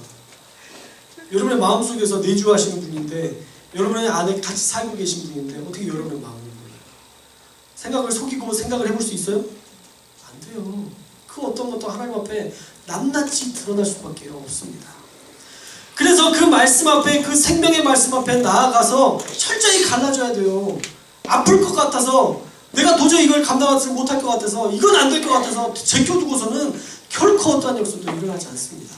여러분의 마음속에서 내주하시는 분인데, 여러분의 안에 같이 살고 계신 분인데 어떻게 여러분의 마음을 몰라요? 생각을 속이고 생각을 해볼 수 있어요? 안 돼요. 그 어떤 것도 하나님 앞에 낱낱이 드러날 수밖에 없습니다. 그래서 그 말씀 앞에, 그 생명의 말씀 앞에 나아가서 철저히 갈라져야 돼요. 아플 것 같아서, 내가 도저히 이걸 감당하지 못할 것 같아서, 이건 안 될 것 같아서 제껴두고서는 결코 어떠한 역사도 일어나지 않습니다.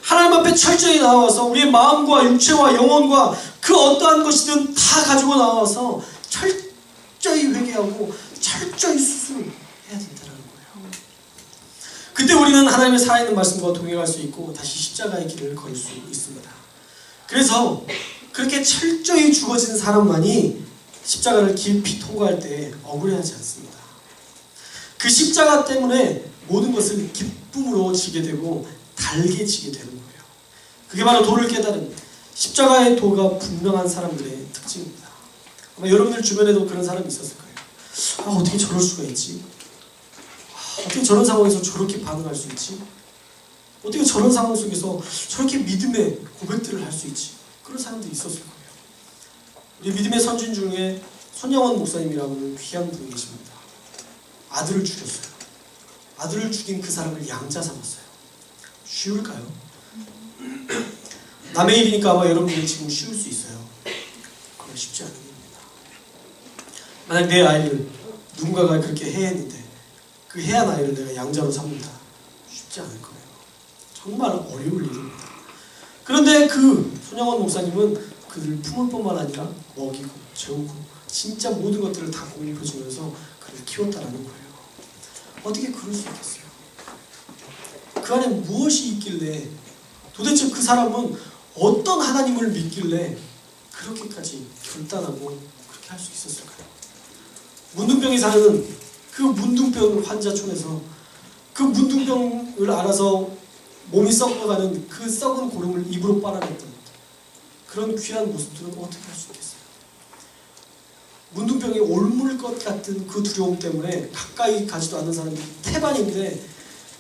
하나님 앞에 철저히 나와서 우리의 마음과 육체와 영혼과 그 어떠한 것이든 다 가지고 나와서 철저히 회개하고 철저히 수술해야 된다는 거예요. 그때 우리는 하나님의 살아있는 말씀과 동행할 수 있고 다시 십자가의 길을 걸 수 있습니다. 그래서 그렇게 철저히 죽어진 사람만이 십자가를 깊이 통과할 때 억울해하지 않습니다. 그 십자가 때문에 모든 것을 기쁨으로 지게 되고 달게 지게 되는 거예요. 그게 바로 도를 깨달은, 십자가의 도가 분명한 사람들의 특징입니다. 아마 여러분들 주변에도 그런 사람이 있었을 거예요. 어떻게 저럴 수가 있지? 어떻게 저런 상황에서 저렇게 반응할 수 있지? 어떻게 저런 상황 속에서 저렇게 믿음의 고백들을 할 수 있지? 그런 사람들이 있었을 거예요. 우리 믿음의 선진 중에 손영원 목사님이라고 귀한 분이 계십니다. 아들을 죽였어요. 아들을 죽인 그 사람을 양자 삼았어요. 쉬울까요? 남의 일이니까 아마 여러분들이 지금 쉬울 수 있어요. 그건 쉽지 않은 일입니다. 만약 내 아이를 누군가가 그렇게 해했는데 그 해한 아이를 내가 양자로 삼는다. 쉽지 않을 거예요. 정말 어려울 일입니다. 그런데 그 손영원 목사님은 그를 품을 뿐만 아니라 먹이고 재우고 진짜 모든 것들을 다 공급해주면서 그를 키웠다라는 거예요. 어떻게 그럴 수 있겠어요? 그 안에 무엇이 있길래 도대체 그 사람은 어떤 하나님을 믿길래 그렇게까지 결단하고 그렇게 할 수 있었을까요? 문둥병이 사는 그 문둥병 환자촌에서 그 문둥병을 알아서 몸이 썩어가는 그 썩은 고름을 입으로 빨아냈던 그런 귀한 모습들은 어떻게 할 수 있겠어요? 문둥병이 옮을 것 같은 그 두려움 때문에 가까이 가지도 않는 사람이 태반인데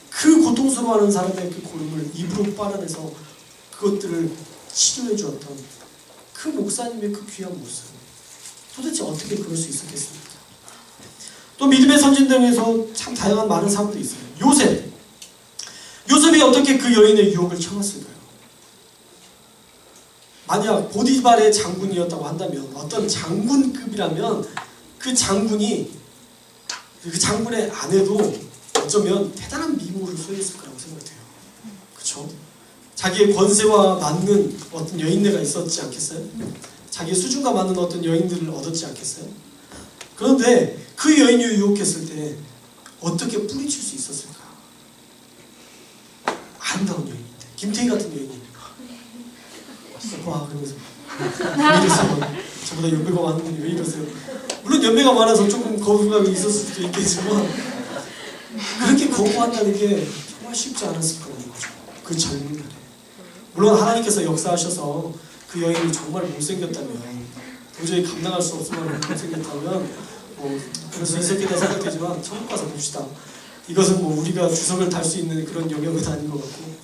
그 고통스러워하는 사람의 그 고름을 입으로 빨아내서 그것들을 치료해 주었던 그 목사님의 그 귀한 모습, 도대체 어떻게 그럴 수 있었겠습니까? 또 믿음의 선진들에서 참 다양한 많은 사람들이 있어요. 요셉이 어떻게 그 여인의 유혹을 참았을까요? 만약 보디발의 장군이었다고 한다면, 어떤 장군급이라면 그 장군의 아내도 어쩌면 대단한 미모를 소유했을 거라고 생각돼요. 그렇죠? 자기의 권세와 맞는 어떤 여인네가 있었지 않겠어요? 자기의 수준과 맞는 어떤 여인들을 얻었지 않겠어요? 그런데 그 여인이 유혹했을 때 어떻게 뿌리칠 수 있었을까? 아름다운 여인인데, 김태희 같은 여인이 와 그러면서 왜 이러세요? 저보다 연배가 많은 분이 왜 이러세요? 물론 연배가 많아서 조금 거부감이 있었을 수도 있겠지만 그렇게 거부한다는 게 정말 쉽지 않았을 거라는 거죠. 그 젊은 날에. 물론 하나님께서 역사하셔서 그 여인이 정말 못생겼다면, 도저히 감당할 수 없을 만큼 못생겼다면 그럴 수 있었겠다 생각되지만 천국 가서 봅시다. 이것은 우리가 주석을 달 수 있는 그런 영역은 아닌 것 같고,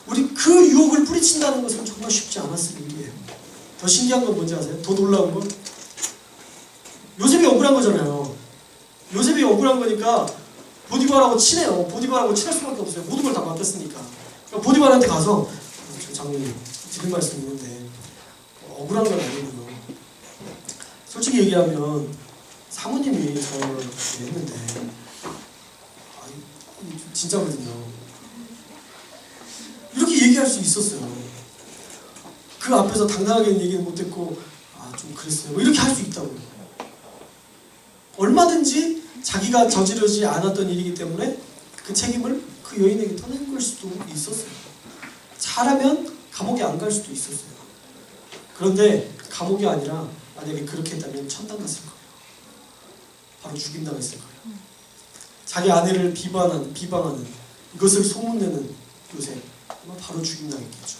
우리 그 유혹을 뿌리친다는 것은 정말 쉽지 않았을 일이에요. 더 신기한 건 뭔지 아세요? 더 놀라운 건 요셉이 억울한 거잖아요. 요셉이 억울한 거니까 보디발하고 친해요. 보디발하고 친할 수밖에 없어요. 모든 걸 다 맡겼으니까. 그러니까 보디발한테 가서 저 장로님 드릴 말씀 있는데 억울한 건 아니고요. 솔직히 얘기하면 사모님이 저를 했는데 진짜거든요. 이렇게 얘기할 수 있었어요. 그 앞에서 당당하게 얘기는 못했고 좀 그랬어요. 이렇게 할 수 있다고요. 얼마든지 자기가 저지르지 않았던 일이기 때문에 그 책임을 그 여인에게 떠낸 걸 수도 있었어요. 잘하면 감옥에 안 갈 수도 있었어요. 그런데 감옥이 아니라 만약에 그렇게 했다면 천당 갔을 거예요. 바로 죽임당했을 거예요. 자기 아내를 비방하는 이것을 소문내는 요셉, 바로 죽임당했겠죠.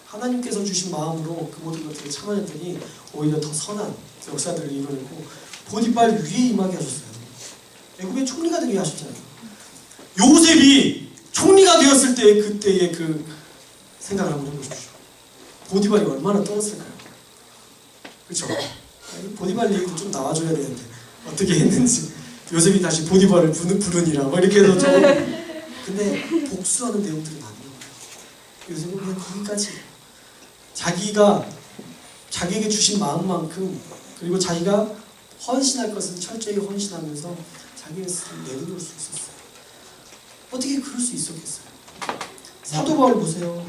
하나님께서 주신 마음으로 그 모든 것들을 참아냈더니 오히려 더 선한 역사들을 이뤄내고 보디발 위에 임하게 하셨어요. 애굽의 총리가 되게 하셨잖아요. 요셉이 총리가 되었을 때 그때의 그 생각을 한번 해보십시오. 보디발이 얼마나 떨었을까요? 그렇죠? 보디발 얘기도 좀 나와줘야 되는데 어떻게 했는지, 요셉이 다시 보디발을 부르니라 이렇게 해서 좀 근데 복수하는 내용들이 많은 거예요. 요셉은 그냥 거기까지 자기가 자기에게 주신 마음만큼, 그리고 자기가 헌신할 것은 철저히 헌신하면서 자기의 스스로 내려놓을 수 있었어요. 어떻게 그럴 수 있었겠어요? 사도 바울 보세요.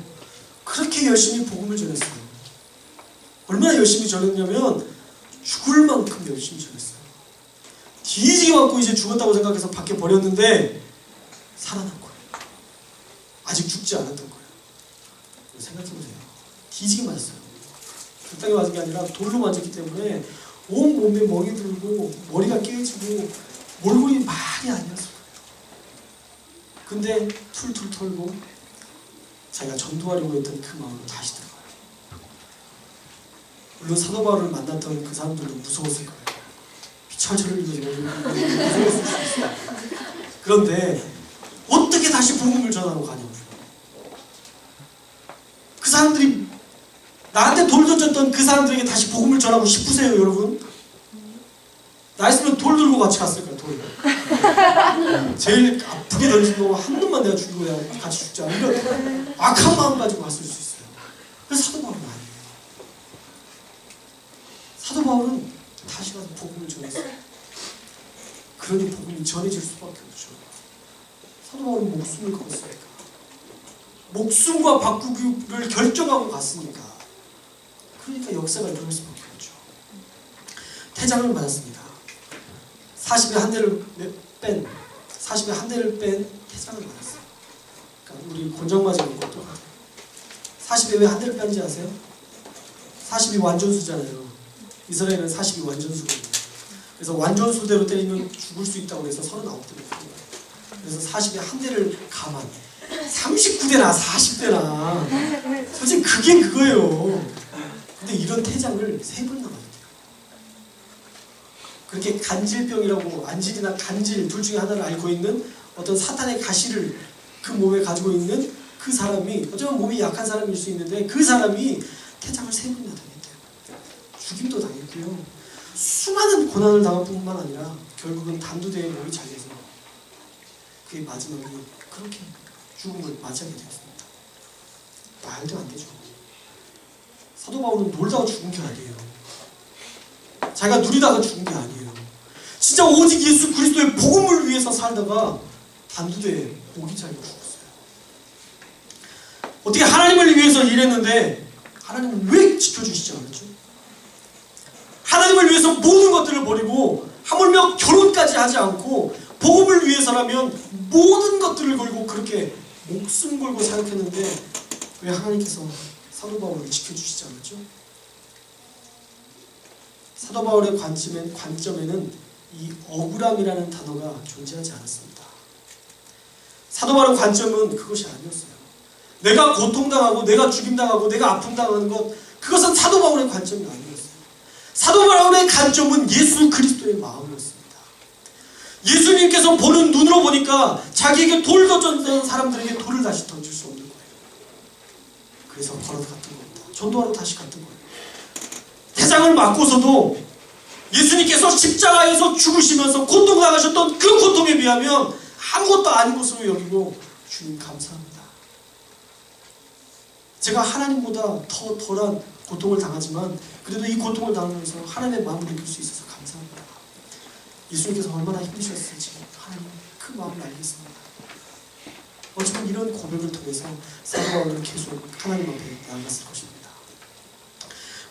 그렇게 열심히 복음을 전했어요. 얼마나 열심히 전했냐면 죽을 만큼 열심히 전했어요. 뒤지게 맞고 이제 죽었다고 생각해서 밖에 버렸는데 살아난 거예요. 아직 죽지 않았던 거예요. 생각해보세요. 뒤지게 맞았어요. 적당히 맞은 게 아니라 돌로 맞았기 때문에 온 몸에 멍이 들고 머리가 깨지고 몰골이 말이 아니었을 거예요. 근데 툴툴 털고 자기가 전도하려고 했던 그 마음으로 다시 들어가요. 물론 사도 바울을 만났던 그 사람들도 무서웠을 거예요. 피철철을 읽어서 무서웠을 수 있어요. 그런데 어떻게 다시 복음을 전하러 가냐고요. 그 사람들이 나한테 돌 던졌던 그 사람들에게 다시 복음을 전하고 싶으세요, 여러분? 나 있으면 돌 들고 같이 갔을 거야, 돌. 제일 아프게 던진 거 한 놈만 내가 죽이고 내가 같이 죽자. 이런 악한 마음 가지고 갔을 수 있어요. 그래서 사도 바울은 아니에요. 사도 바울은 다시 가서 복음을 전했어요. 그러니 복음이 전해질 수밖에 없죠. 사도 바울은 목숨을 걸었으니까. 목숨과 바꾸기를 결정하고 갔으니까. 그러니까 역사가 일어날 수밖에 없죠. 태장을 받았습니다. 40에 한 대를 뺀 태장을 받았어요. 그러니까 우리 곤장맞은 것도 같아요. 40에 왜 한 대를 뺀지 아세요? 40이 완전수잖아요. 이스라엘은 40이 완전수거든요. 그래서 완전수대로 때리면 죽을 수 있다고 해서 39대를 뺀 거예요. 그래서 40에 한 대를 가만 39대나 40대나 솔직히 그게 그거예요. 근데 이런 태장을 3번 남았대요. 그렇게 간질병이라고 안질이나 간질 둘 중에 하나를 앓고 있는 어떤 사탄의 가시를 그 몸에 가지고 있는 그 사람이 어쩌면 몸이 약한 사람일 수 있는데 그 사람이 태장을 3번이나 당했대요. 죽임도 당했고요. 수많은 고난을 당할 뿐만 아니라 결국은 단두대에 몸이 잘려서 그의 마지막에 그렇게 죽음을 맞이하게 되었습니다. 말도 안 되죠. 사도 바울은 놀다가 죽은 게 아니에요. 자기가 누리다가 죽은 게 아니에요. 진짜 오직 예수 그리스도의 복음을 위해서 살다가 단두대에 목이 잘려 죽었어요. 어떻게 하나님을 위해서 일했는데 하나님은 왜 지켜주시지 않았죠? 하나님을 위해서 모든 것들을 버리고 하물며 결혼까지 하지 않고 복음을 위해서라면 모든 것들을 걸고 그렇게 목숨 걸고 사역했는데 왜 하나님께서 사도 바울을 지켜주시지 않았죠? 사도 바울의 관점에는 이 억울함이라는 단어가 존재하지 않았습니다. 사도 바울의 관점은 그것이 아니었어요. 내가 고통당하고 내가 죽임당하고 내가 아픔당하는 것, 그것은 사도 바울의 관점이 아니었어요. 사도 바울의 관점은 예수 그리스도의 마음이었습니다. 예수님께서 보는 눈으로 보니까 자기에게 돌 던졌던 사람들에게 돌을 다시 던질 수 없는 거예요. 그래서 걸어서 갔던 겁니다. 전도하러 다시 갔던 거예요. 태장을 맞고서도 예수님께서 십자가에서 죽으시면서 고통당하셨던 그 고통에 비하면 아무것도 아닌 것으로 여기고 주님 감사합니다. 제가 하나님보다 더 덜한 고통을 당하지만 그래도 이 고통을 당하면서 하나님의 마음을 느낄 수 있어서 감사합니다. 예수님께서 얼마나 힘드셨을지 하나님 그 마음을 알겠습니다. 어쩌면 이런 고백을 통해서 사도 바울은 계속 하나님 앞에 나아갔을 것입니다.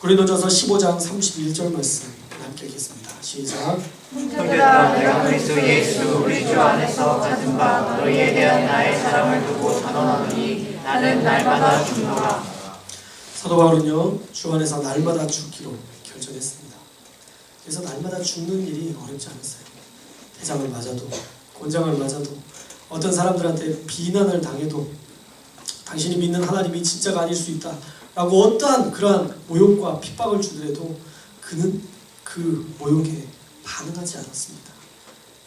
고린도전서 15장 31절 말씀 함께 읽겠습니다. 시작. 형제들아, 내가 그리스도 예수 우리 주 안에서 가진 바 너희에 대한 나의 사랑을 두고 단언하노니 나는 날마다 죽노라. 사도 바울은요 주 안에서 날마다 죽기로 결정했습니다. 그래서 날마다 죽는 일이 어렵지 않았어요. 대장을 맞아도 곤장을 맞아도 어떤 사람들한테 비난을 당해도 당신이 믿는 하나님이 진짜가 아닐 수 있다 라고 어떠한 그러한 모욕과 핍박을 주더라도 그는 그 모욕에 반응하지 않았습니다.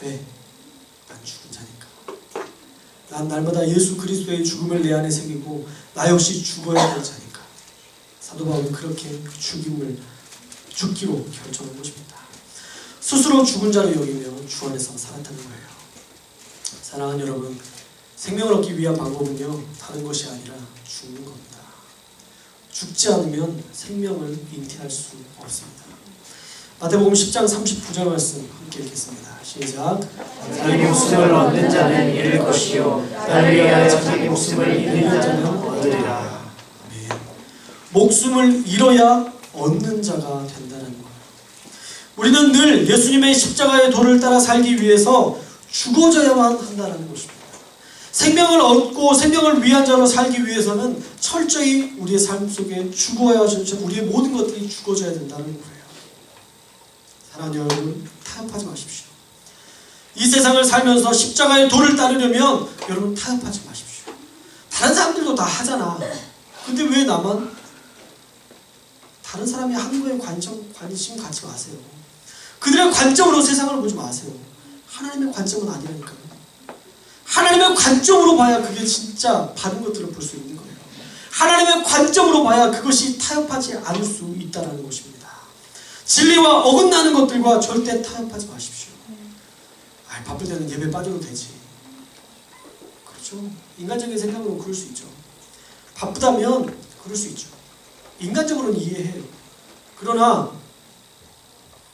왜? 난 죽은 자니까. 난 날마다 예수 그리스도의 죽음을 내 안에 새기고 나 역시 죽어야 할 자니까. 사도 바울은 그렇게 죽기로 결정한 것입니다. 스스로 죽은 자로 여기며 주 안에서 살았다는 거예요. 사랑하는 여러분, 생명을 얻기 위한 방법은요 다른 것이 아니라 죽는 겁니다. 죽지 않으면 생명을 잉태할 수 없습니다. 마태복음 10장 39절 말씀 함께 읽겠습니다. 시작. 자기 목숨을 얻는 자는 잃을 것이요 나를 위하여 자기 목숨을 잃는 자는 얻으리라. 목숨을 잃어야 얻는 자가 된다는 거예요. 우리는 늘 예수님의 십자가의 도를 따라 살기 위해서 죽어져야만 한다는 것입니다. 생명을 얻고 생명을 위한 자로 살기 위해서는 철저히 우리의 삶 속에 죽어야 우리의 모든 것들이 죽어져야 된다는 거예요. 사랑하는 여러분, 타협하지 마십시오. 이 세상을 살면서 십자가의 도를 따르려면 여러분 타협하지 마십시오. 다른 사람들도 다 하잖아. 근데 왜 나만? 다른 사람이 하는 거에 관심 갖지 마세요. 그들의 관점으로 세상을 보지 마세요. 하나님의 관점은 아니라니까요. 하나님의 관점으로 봐야 그게 진짜 바른 것들을 볼 수 있는 거예요. 하나님의 관점으로 봐야 그것이 타협하지 않을 수 있다는 것입니다. 진리와 어긋나는 것들과 절대 타협하지 마십시오. 바쁠 때는 예배 빠져도 되지. 그렇죠? 인간적인 생각으로 그럴 수 있죠. 바쁘다면 그럴 수 있죠. 인간적으로는 이해해요. 그러나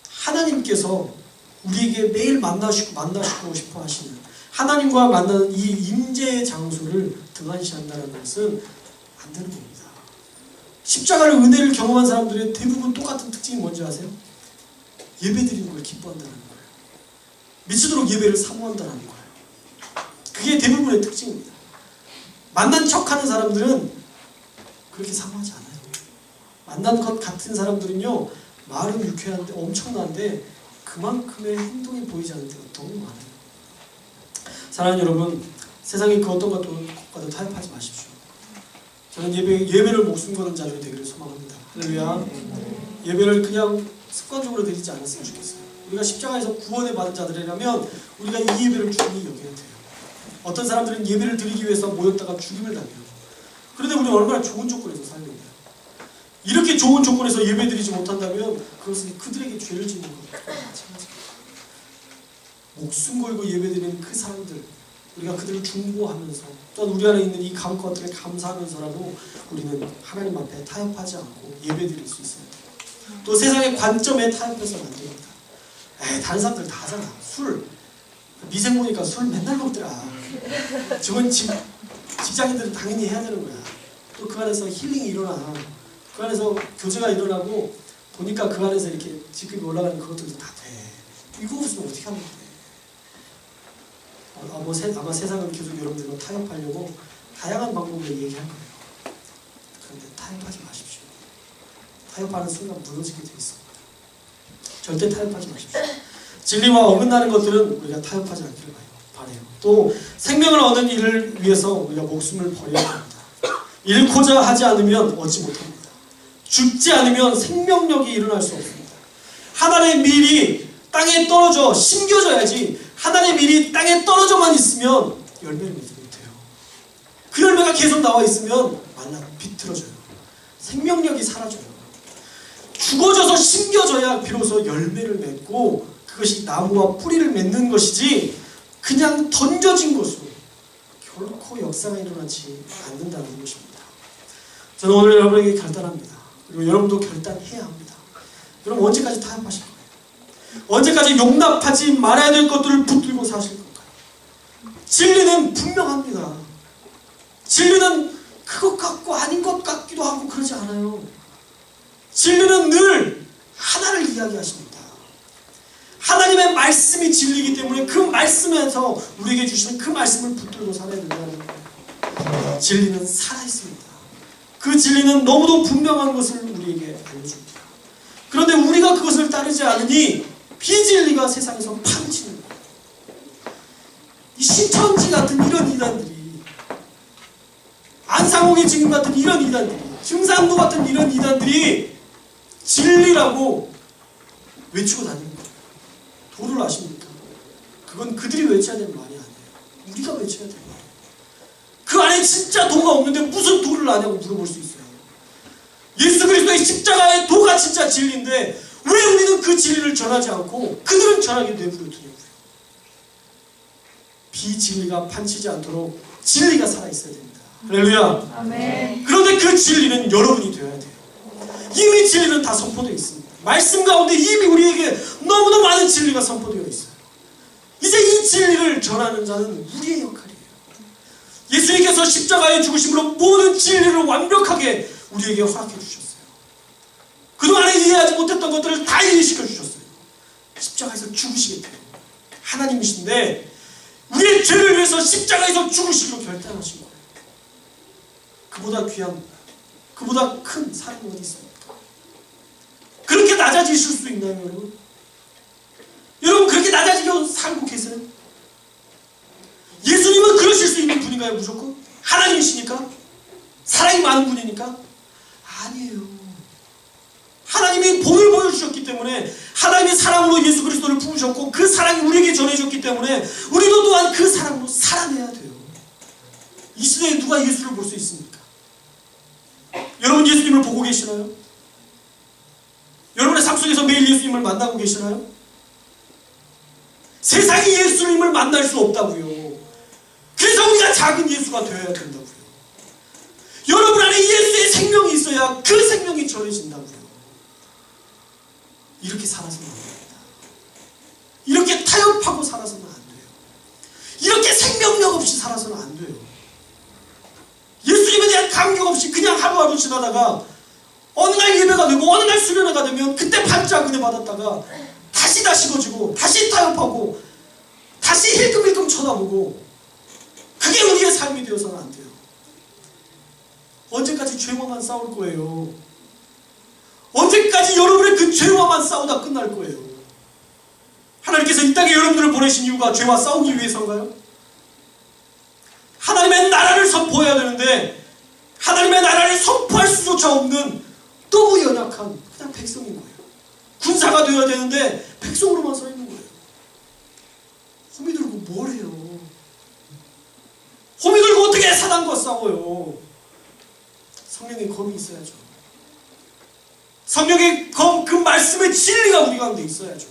하나님께서 우리에게 매일 만나시고 싶어 하시는 하나님과 만나는 이 임재의 장소를 등한시한다는 것은 안 되는 겁니다. 십자가를 은혜를 경험한 사람들의 대부분 똑같은 특징이 뭔지 아세요? 예배드리는 걸 기뻐한다는 거예요. 미치도록 예배를 사모한다는 거예요. 그게 대부분의 특징입니다. 만난 척하는 사람들은 그렇게 사모하지 않아요. 만난 것 같은 사람들은요, 말은 유쾌한데 엄청난데 그만큼의 행동이 보이지 않는 데가 너무 많아요. 사랑하는 여러분, 세상에 그 어떤 것과도 타협하지 마십시오. 저는 예배를 목숨 거는 자들이 되기를 소망합니다. 할렐루야. 예배를 그냥 습관적으로 드리지 않았으면 좋겠어요. 우리가 십자가에서 구원을 받은 자들이라면 우리가 이 예배를 중히 여겨야 돼요. 어떤 사람들은 예배를 드리기 위해서 모였다가 죽임을 당해요. 그런데 우리는 얼마나 좋은 조건에서 살는데요. 이렇게 좋은 조건에서 예배 드리지 못한다면 그것은 그들에게 죄를 짓는 것과 마찬가지입니다. 목숨 걸고 예배 드리는 그 사람들, 우리가 그들을 중보하면서 또한 우리 안에 있는 이 것들에 감사하면서라도 우리는 하나님 앞에 타협하지 않고 예배 드릴 수 있어야 돼요. 또 세상의 관점에 타협해서는 안 됩니다. 다른 사람들 다 하잖아. 술. 미생 보니까 술 맨날 먹더라. 저건 직장인들은 당연히 해야 되는 거야. 또 그 안에서 힐링이 일어나. 그 안에서 교제가 일어나고 보니까 그 안에서 이렇게 지급이 올라가는 그것들도 다 돼. 이거 없으면 어떻게 하면 돼? 아마 세상은 계속 여러분들과 타협하려고 다양한 방법으로 얘기할 거예요. 그런데 타협하지 마십시오. 타협하는 순간 무너지게 되어 있습니다. 절대 타협하지 마십시오. 진리와 어긋나는 것들은 우리가 타협하지 않기를 바라요. 또 생명을 얻는 일을 위해서 우리가 목숨을 버려야 합니다. 잃고자 하지 않으면 얻지 못합니다. 죽지 않으면 생명력이 일어날 수 없습니다. 하나님의 밀이 땅에 떨어져 심겨져야지 하나님의 밀이 땅에 떨어져만 있으면 열매를 맺지 못해요. 그 열매가 계속 나와 있으면 비틀어져요. 생명력이 사라져요. 죽어져서 심겨져야 비로소 열매를 맺고 그것이 나무와 뿌리를 맺는 것이지 그냥 던져진 것으로 결코 역사가 일어나지 않는다는 것입니다. 저는 오늘 여러분에게 결단합니다. 그리고 여러분도 결단해야 합니다. 여러분 언제까지 타협하실 거예요? 언제까지 용납하지 말아야 될 것들을 붙들고 사실 건가요? 진리는 분명합니다. 진리는 그것 같고 아닌 것 같기도 하고 그러지 않아요. 진리는 늘 하나를 이야기하십니다. 하나님의 말씀이 진리이기 때문에 그 말씀에서 우리에게 주시는 그 말씀을 붙들고 살아야 된다는 거예요. 진리는 살아있습니다. 그 진리는 너무도 분명한 것을 우리에게 알려줍니다. 그런데 우리가 그것을 따르지 않으니 비진리가 세상에서 파묻히는 거예요. 이 신천지 같은 이런 이단들이, 안상홍의 증인 같은 이런 이단들이, 증산도 같은 이런 이단들이 진리라고 외치고 다니는 거예요. 도를 아십니까? 그건 그들이 외쳐야 되는 말이 아니에요. 우리가 외쳐야 되는 거예요. 그 안에 진짜 도가 없는데 무슨 도를 아냐고 물어볼 수 있어요. 예수 그리스도의 십자가의 도가 진짜 진리인데 왜 우리는 그 진리를 전하지 않고 그들은 전하게 내버려 두냐고요. 비진리가 판치지 않도록 진리가 살아있어야 됩니다. 할렐루야. 아멘. 그런데 그 진리는 여러분이 되어야 돼요. 이미 진리는 다 선포되어 있습니다. 말씀 가운데 이미 우리에게 너무도 많은 진리가 선포되어 있어요. 이제 이 진리를 전하는 자는 우리의 역할이에요. 예수님께서 십자가에 죽으심으로 모든 진리를 완벽하게 우리에게 허락해 주셨어요. 그동안에 이해하지 못했던 것들을 다 이해시켜 주셨어요. 십자가에서 죽으시겠대요. 하나님이신데 우리의 죄를 위해서 십자가에서 죽으시기로 결단하신 거예요. 그보다 귀한, 그보다 큰 사랑이 어디 있습니까? 그렇게 낮아지실 수 있나요, 여러분? 여러분 그렇게 낮아지려 살고 계세요? 예수님은 그러실 수 있는 분인가요, 무조건? 하나님이시니까? 사랑이 많은 분이니까? 아니에요. 하나님이 복을 보여주셨기 때문에 하나님의 사랑으로 예수 그리스도를 부으셨고 그 사랑이 우리에게 전해졌기 때문에 우리도 또한 그 사랑으로 살아내야 돼요. 이 시대에 누가 예수를 볼 수 있습니까? 여러분 예수님을 보고 계시나요? 여러분의 삶 속에서 매일 예수님을 만나고 계시나요? 세상이 예수님을 만날 수 없다고요. 그래서 우리가 작은 예수가 되어야 된다고요. 여러분 안에 예수의 생명이 있어야 그 생명이 전해진다고요. 이렇게 살아서는 안 됩니다. 이렇게 타협하고 살아서는 안 돼요. 이렇게 생명력 없이 살아서는 안 돼요. 예수님에 대한 감격 없이 그냥 하루하루 지나다가 어느 날 예배가 되고 어느 날 수련회가 되면 그때 반짝 은혜 받았다가 다시 식어지고 다시 타협하고 다시 힐끔힐끔 쳐다보고, 그게 우리의 삶이 되어서는 안 돼요. 언제까지 죄와만 싸울 거예요? 언제까지 여러분의 그 죄와만 싸우다 끝날 거예요? 하나님께서 이 땅에 여러분들을 보내신 이유가 죄와 싸우기 위해서인가요? 하나님의 나라를 선포해야 되는데 하나님의 나라를 선포할 수조차 없는 너무 연약한 그냥 백성인 거예요. 군사가 되어야 되는데 백성으로만 서 있는 거예요. 호미 들고 뭘 해요? 호미 들고 어떻게 사단과 싸워요? 성령의 검이 있어야죠. 성령의 검, 그 말씀의 진리가 우리 가운데 있어야죠.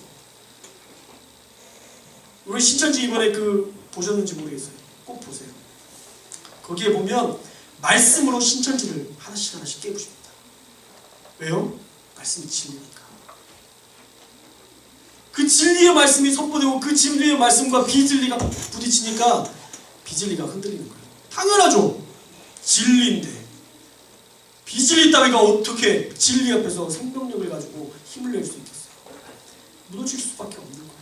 우리 신천지 이번에 보셨는지 모르겠어요. 꼭 보세요. 거기에 보면 말씀으로 신천지를 하나씩 깨부십니다. 왜요? 말씀이 진리니까. 그 진리의 말씀이 선포되고 그 진리의 말씀과 비진리가 부딪히니까 비진리가 흔들리는 거예요. 당연하죠. 진리인데 비진리 따위가 어떻게 진리 앞에서 생명력을 가지고 힘을 낼 수 있겠어요? 무너질 수밖에 없는 거예요.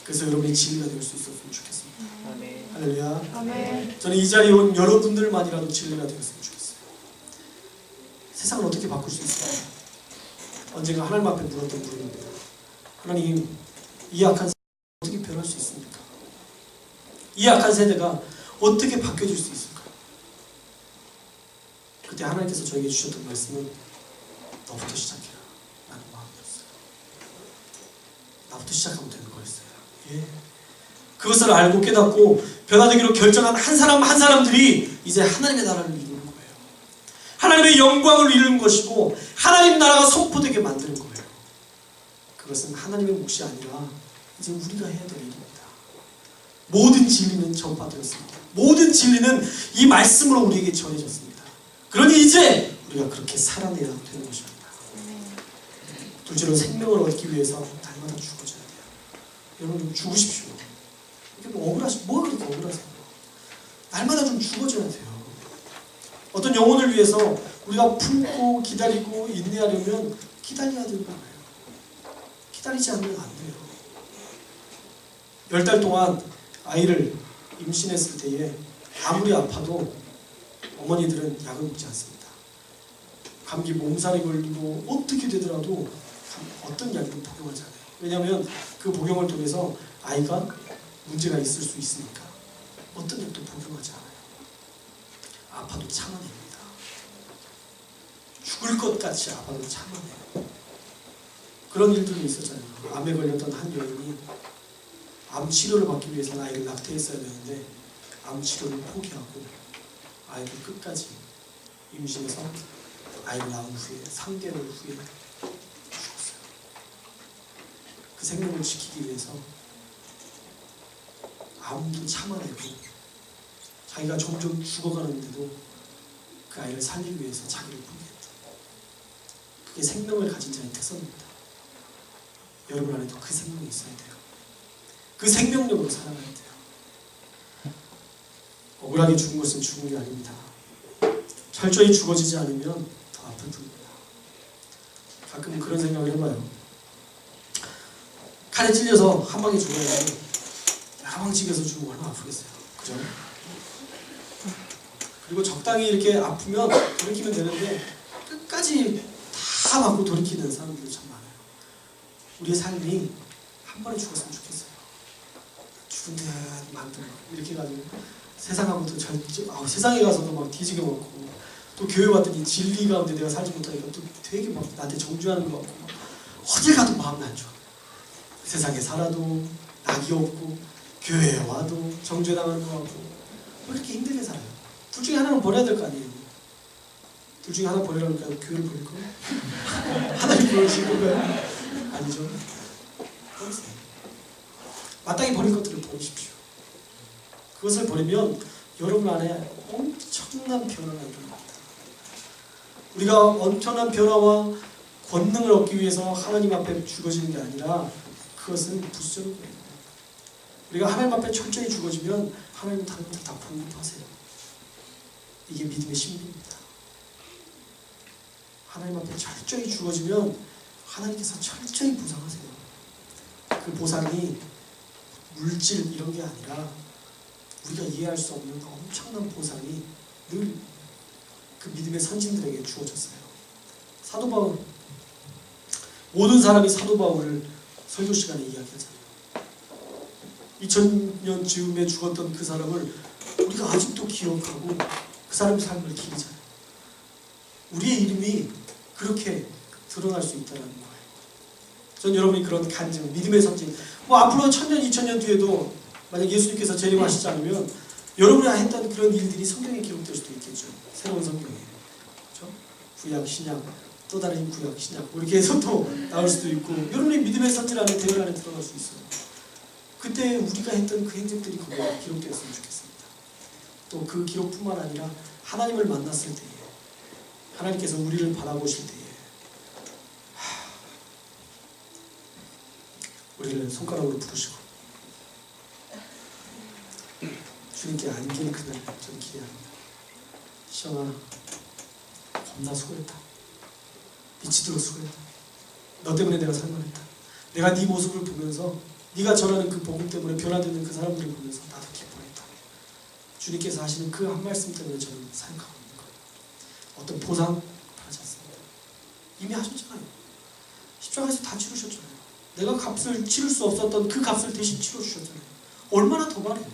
그래서 여러분이 진리가 될 수 있었으면 좋겠습니다. 아멘. 할렐루야. 아멘. 저는 이 자리에 온 여러분들만이라도 진리가 되었으면 좋겠어요. 세상을 어떻게 바꿀 수 있을까요? 언젠가 하나님 앞에 물었던 물음입니다. 하나님, 이 악한 세대가 어떻게 변할 수 있습니까? 이 악한 세대가 어떻게 바뀌어질 수 있을까요? 그때 하나님께서 저에게 주셨던 말씀은 너부터 시작해라 라는 마음이었어요. 나부터 시작하면 되는 거였어요. 예. 그것을 알고 깨닫고 변화되기로 결정한 한 사람 한 사람들이 이제 하나님의 나라를 이루는 거예요. 하나님의 영광을 이루는 것이고 하나님 나라가 선포되게 만드는 거예요. 그것은 하나님의 몫이 아니라 이제 우리가 해야 될 일입니다. 모든 진리는 전파되었습니다. 모든 진리는 이 말씀으로 우리에게 전해졌습니다. 그러니 이제 우리가 그렇게 살아내야 되는 것입니다. 둘째로 생명을 얻기 위해서 날마다 죽어줘야 돼요. 여러분 좀 죽으십시오. 뭐가 그렇게 억울하세요? 날마다 좀 죽어줘야 돼요. 어떤 영혼을 위해서 우리가 품고 기다리고 인내하려면 기다려야 되는 거예요. 기다리지 않으면 안 돼요. 10달 동안 아이를 임신했을 때에 아무리 아파도 어머니들은 약을 먹지 않습니다. 감기 몸살이 걸리고 어떻게 되더라도 어떤 약도 복용하지 않아요. 왜냐하면 그 복용을 통해서 아이가 문제가 있을 수 있으니까 어떤 약도 복용하지 않아요. 아파도 참아냅니다. 죽을 것 같이 아파도 참아내요. 그런 일들이 있었잖아요. 암에 걸렸던 한 여인이 암 치료를 받기 위해서 아이를 낙태했어야 되는데 암 치료를 포기하고 아이를 끝까지 임신해서 아이를 낳은 후에 3개월 후에 죽었어요. 그 생명을 지키기 위해서 암도 참아내고 자기가 점점 죽어가는데도 그 아이를 살리기 위해서 자기를 포기했다. 그게 생명을 가진 자의 특성입니다. 여러분 안에도 그 생명이 있어야 돼요. 그 생명력으로 살아가야 돼요. 억울하게 죽은 것은 죽은 게 아닙니다. 철저히 죽어지지 않으면 더 아플 뿐입니다. 가끔 그런 생각을 해봐요. 칼에 찔려서 한 방에 죽어야지 여러 방 찔려서 죽으면 얼마나 아프겠어요. 그죠? 그리고 적당히 이렇게 아프면 돌이키면 되는데 끝까지 다 맞고 돌이키는 사람들이 참 많아요. 우리의 삶이 한 번에 죽었으면 좋겠어요. 죽은 데 만들어 이렇게 해가지고 세상하고도 세상에 가서도 막 뒤지게 먹고 또 교회 왔더니 진리 가운데 내가 살지 못하니까 또 되게 막 나한테 정죄하는 것 같고 막 어딜 가도 마음이 안 좋아. 세상에 살아도 낙이 없고 교회에 와도 정죄당하는 것 같고 왜 이렇게 힘들게 살아요? 둘 중에 하나는 버려야 될 거 아니에요. 둘 중에 하나 버리라니까 교회를 버릴 거예요? 하나님 버리실 건가요? 아니죠. 버리세요. 마땅히 버릴 것들을 버리십시오. 그것을 버리면 여러분 안에 엄청난 변화가 일어납니다. 우리가 엄청난 변화와 권능을 얻기 위해서 하나님 앞에 죽어지는 게 아니라 그것은 부수적인 거예요. 우리가 하나님 앞에 철저히 죽어지면 하나님은 다른 것들 다 공급하세요. 이게 믿음의 신비입니다. 하나님 앞에 철저히 죽어지면 하나님께서 철저히 보상하세요. 그 보상이 물질 이런 게 아니라 우리가 이해할 수 없는 그 엄청난 보상이 늘 그 믿음의 선진들에게 주어졌어요. 사도 바울, 모든 사람이 사도 바울을 설교 시간에 이야기하잖아요. 2000년 즈음에 죽었던 그 사람을 우리가 아직도 기억하고 그 사람의 삶을 기리잖아요. 우리의 이름이 그렇게 드러날 수 있다는 거예요. 전 여러분이 그런 간증, 믿음의 선진, 앞으로 1000년, 2000년 뒤에도 만약 예수님께서 재림하시지 않으면 여러분이 했던 그런 일들이 성경에 기록될 수도 있겠죠. 새로운 성경에. 그렇죠? 구약, 신약, 또 다른 구약, 신약 이렇게 해서 또 나올 수도 있고 여러분의 믿음의 선진 안에 대열 안에 들어갈 수 있어요. 그때 우리가 했던 그 행적들이 거기에 기록되었으면 좋겠습니다. 또 그 기록뿐만 아니라 하나님을 만났을 때에 하나님께서 우리를 바라보실 때에 우리를 손가락으로 부르시고 주님께 안길 그날 저는 기대합니다. 시영아, 겁나 수고했다. 미치도록 수고했다. 너 때문에 내가 살만했다. 내가 네 모습을 보면서 네가 전하는 그 복음 때문에 변화되는 그 사람들을 보면서 나도 기뻐했다. 주님께서 하시는 그 한 말씀 때문에 저는 사역하고 있는 거예요. 어떤 보상 바라지 않습니다. 이미 하셨잖아요. 십자가에서 다 치르셨잖아요. 내가 값을 치를 수 없었던 그 값을 대신 치러주셨잖아요. 얼마나 더 바래요.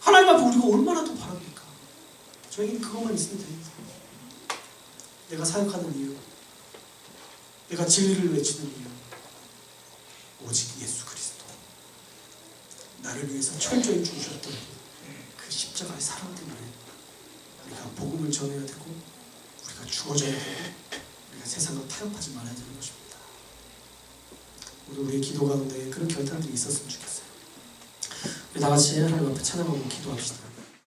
하나님 앞에 우리가 얼마나 더 바랍니까? 저에겐 그것만 있으면 됩니다. 내가 사역하는 이유, 내가 진리를 외치는 이유, 오직 예수 그리스도, 나를 위해서 철저히 죽으셨던 그 십자가의 사랑 때문에 우리가 복음을 전해야 되고 우리가 죽어져야 되고 우리가 세상과 타협하지 말아야 되는 것입니다. 오늘 우리의 기도 가운데 그런 결단들이 있었으면 좋겠어요. 우리 다 같이 하나님 앞에 찬양하고 기도합시다.